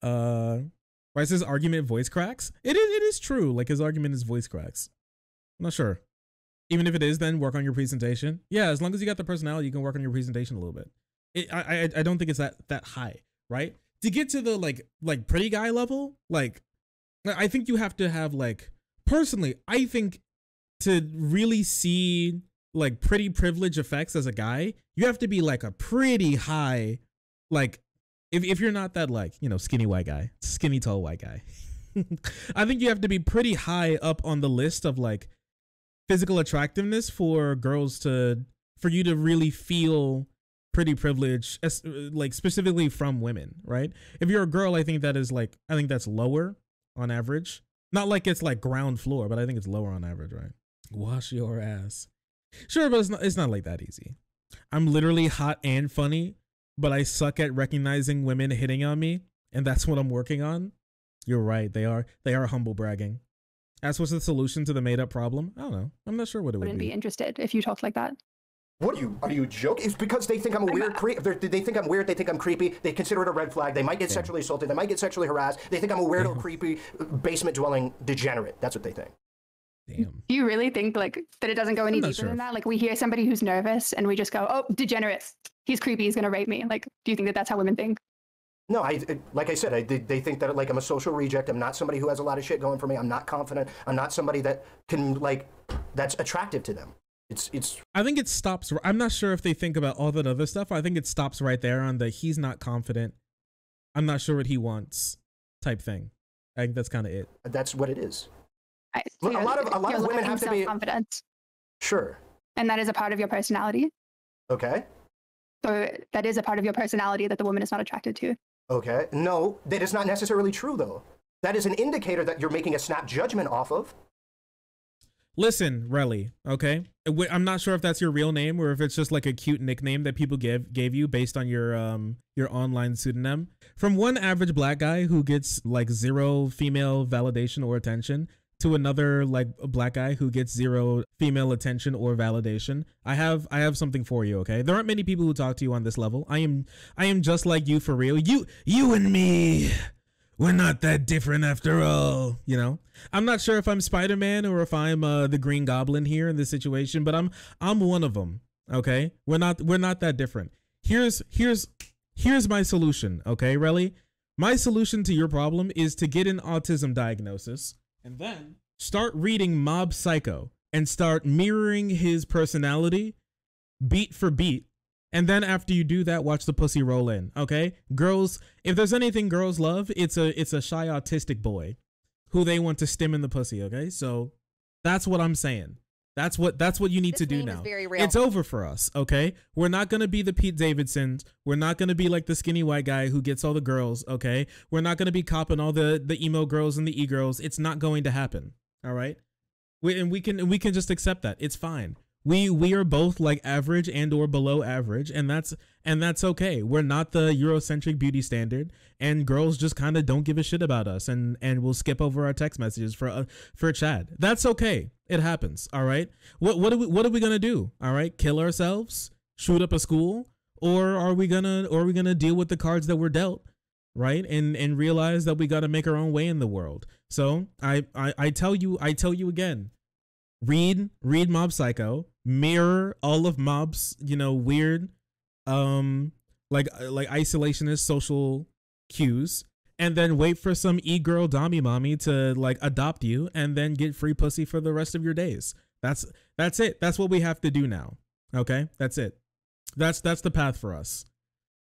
right? His argument voice cracks. It is true. Like his argument is voice cracks. I'm not sure. Even if it is, then work on your presentation. Yeah, as long as you got the personality, you can work on your presentation a little bit. I don't think it's that high, right? To get to the like pretty guy level, like. I think you have to have personally, I think to really see like pretty privilege effects as a guy, you have to be like a pretty high, like if you're not that skinny white guy, skinny tall white guy, I think you have to be pretty high up on the list of like physical attractiveness for you to really feel pretty privilege, like specifically from women, right? If you're a girl, I think that's lower on average. Not like it's like ground floor, but I think it's lower on average, right? Wash your ass. Sure, but it's not like that easy. I'm literally hot and funny, but I suck at recognizing women hitting on me, and that's what I'm working on. You're right, they are humble bragging. As what's the solution to the made up problem? I don't know. I'm not sure what it would be. Wouldn't be interested if you talked like that. What are you joking? It's because they think I'm a weird creep. They think I'm weird. They think I'm creepy. They consider it a red flag. They might get sexually assaulted. They might get sexually harassed. They think I'm a weirdo, creepy, basement-dwelling degenerate. That's what they think. Damn. Do you really think that it doesn't go any deeper than that? Like we hear somebody who's nervous and we just go, "Oh, degenerate. He's creepy. He's gonna rape me." Like, do you think that that's how women think? No, like I said, they think that like I'm a social reject. I'm not somebody who has a lot of shit going for me. I'm not confident. I'm not somebody that can that's attractive to them. I think it stops. I'm not sure if they think about all that other stuff. I think it stops right there on the he's not confident. I'm not sure what he wants type thing. I think that's kind of it. That's what it is. So a lot of women have to be confident. Sure. And that is a part of your personality. Okay. So that is a part of your personality that the woman is not attracted to. Okay. No, that is not necessarily true though. That is an indicator that you're making a snap judgment off of. Listen, Relly, okay? I'm not sure if that's your real name or if it's just like a cute nickname that people gave you based on your online pseudonym. From one average black guy who gets like zero female validation or attention to another like a black guy who gets zero female attention or validation, I have something for you, okay? There aren't many people who talk to you on this level. I am just like you for real. You and me. We're not that different after all, you know? I'm not sure if I'm Spider-Man or if I'm the Green Goblin here in this situation, but I'm one of them, okay? We're not that different. Here's my solution, okay, Relly? My solution to your problem is to get an autism diagnosis and then start reading Mob Psycho and start mirroring his personality beat for beat. And then after you do that, watch the pussy roll in, okay? Girls, if there's anything girls love, it's a shy autistic boy who they want to stim in the pussy, okay? So that's what I'm saying. That's what you need to do now. It's over for us, okay? We're not gonna be the Pete Davidsons. We're not gonna be like the skinny white guy who gets all the girls, okay? We're not gonna be copping all the emo girls and the e-girls. It's not going to happen. All right? We can just accept that. It's fine. We are both like average and or below average, and that's okay. We're not the Eurocentric beauty standard, and girls just kind of don't give a shit about us, and we'll skip over our text messages for Chad. That's okay. It happens. All right. What are we gonna do? All right. Kill ourselves? Shoot up a school? Or are we gonna deal with the cards that we're dealt? Right. And realize that we got to make our own way in the world. So I tell you again. Read Mob Psycho, mirror all of Mob's, weird, like isolationist social cues, and then wait for some e-girl dommy mommy to like adopt you, and then get free pussy for the rest of your days. That's it. That's what we have to do now. Okay, that's it. That's the path for us.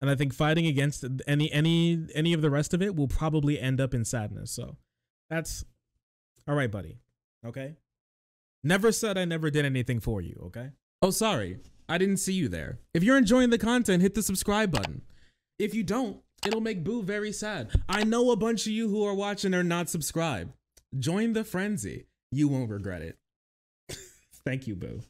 And I think fighting against any of the rest of it will probably end up in sadness. So that's all right, buddy. Okay. Never said I never did anything for you, okay? Oh, sorry. I didn't see you there. If you're enjoying the content, hit the subscribe button. If you don't, it'll make Boo very sad. I know a bunch of you who are watching are not subscribed. Join the frenzy. You won't regret it. Thank you, Boo.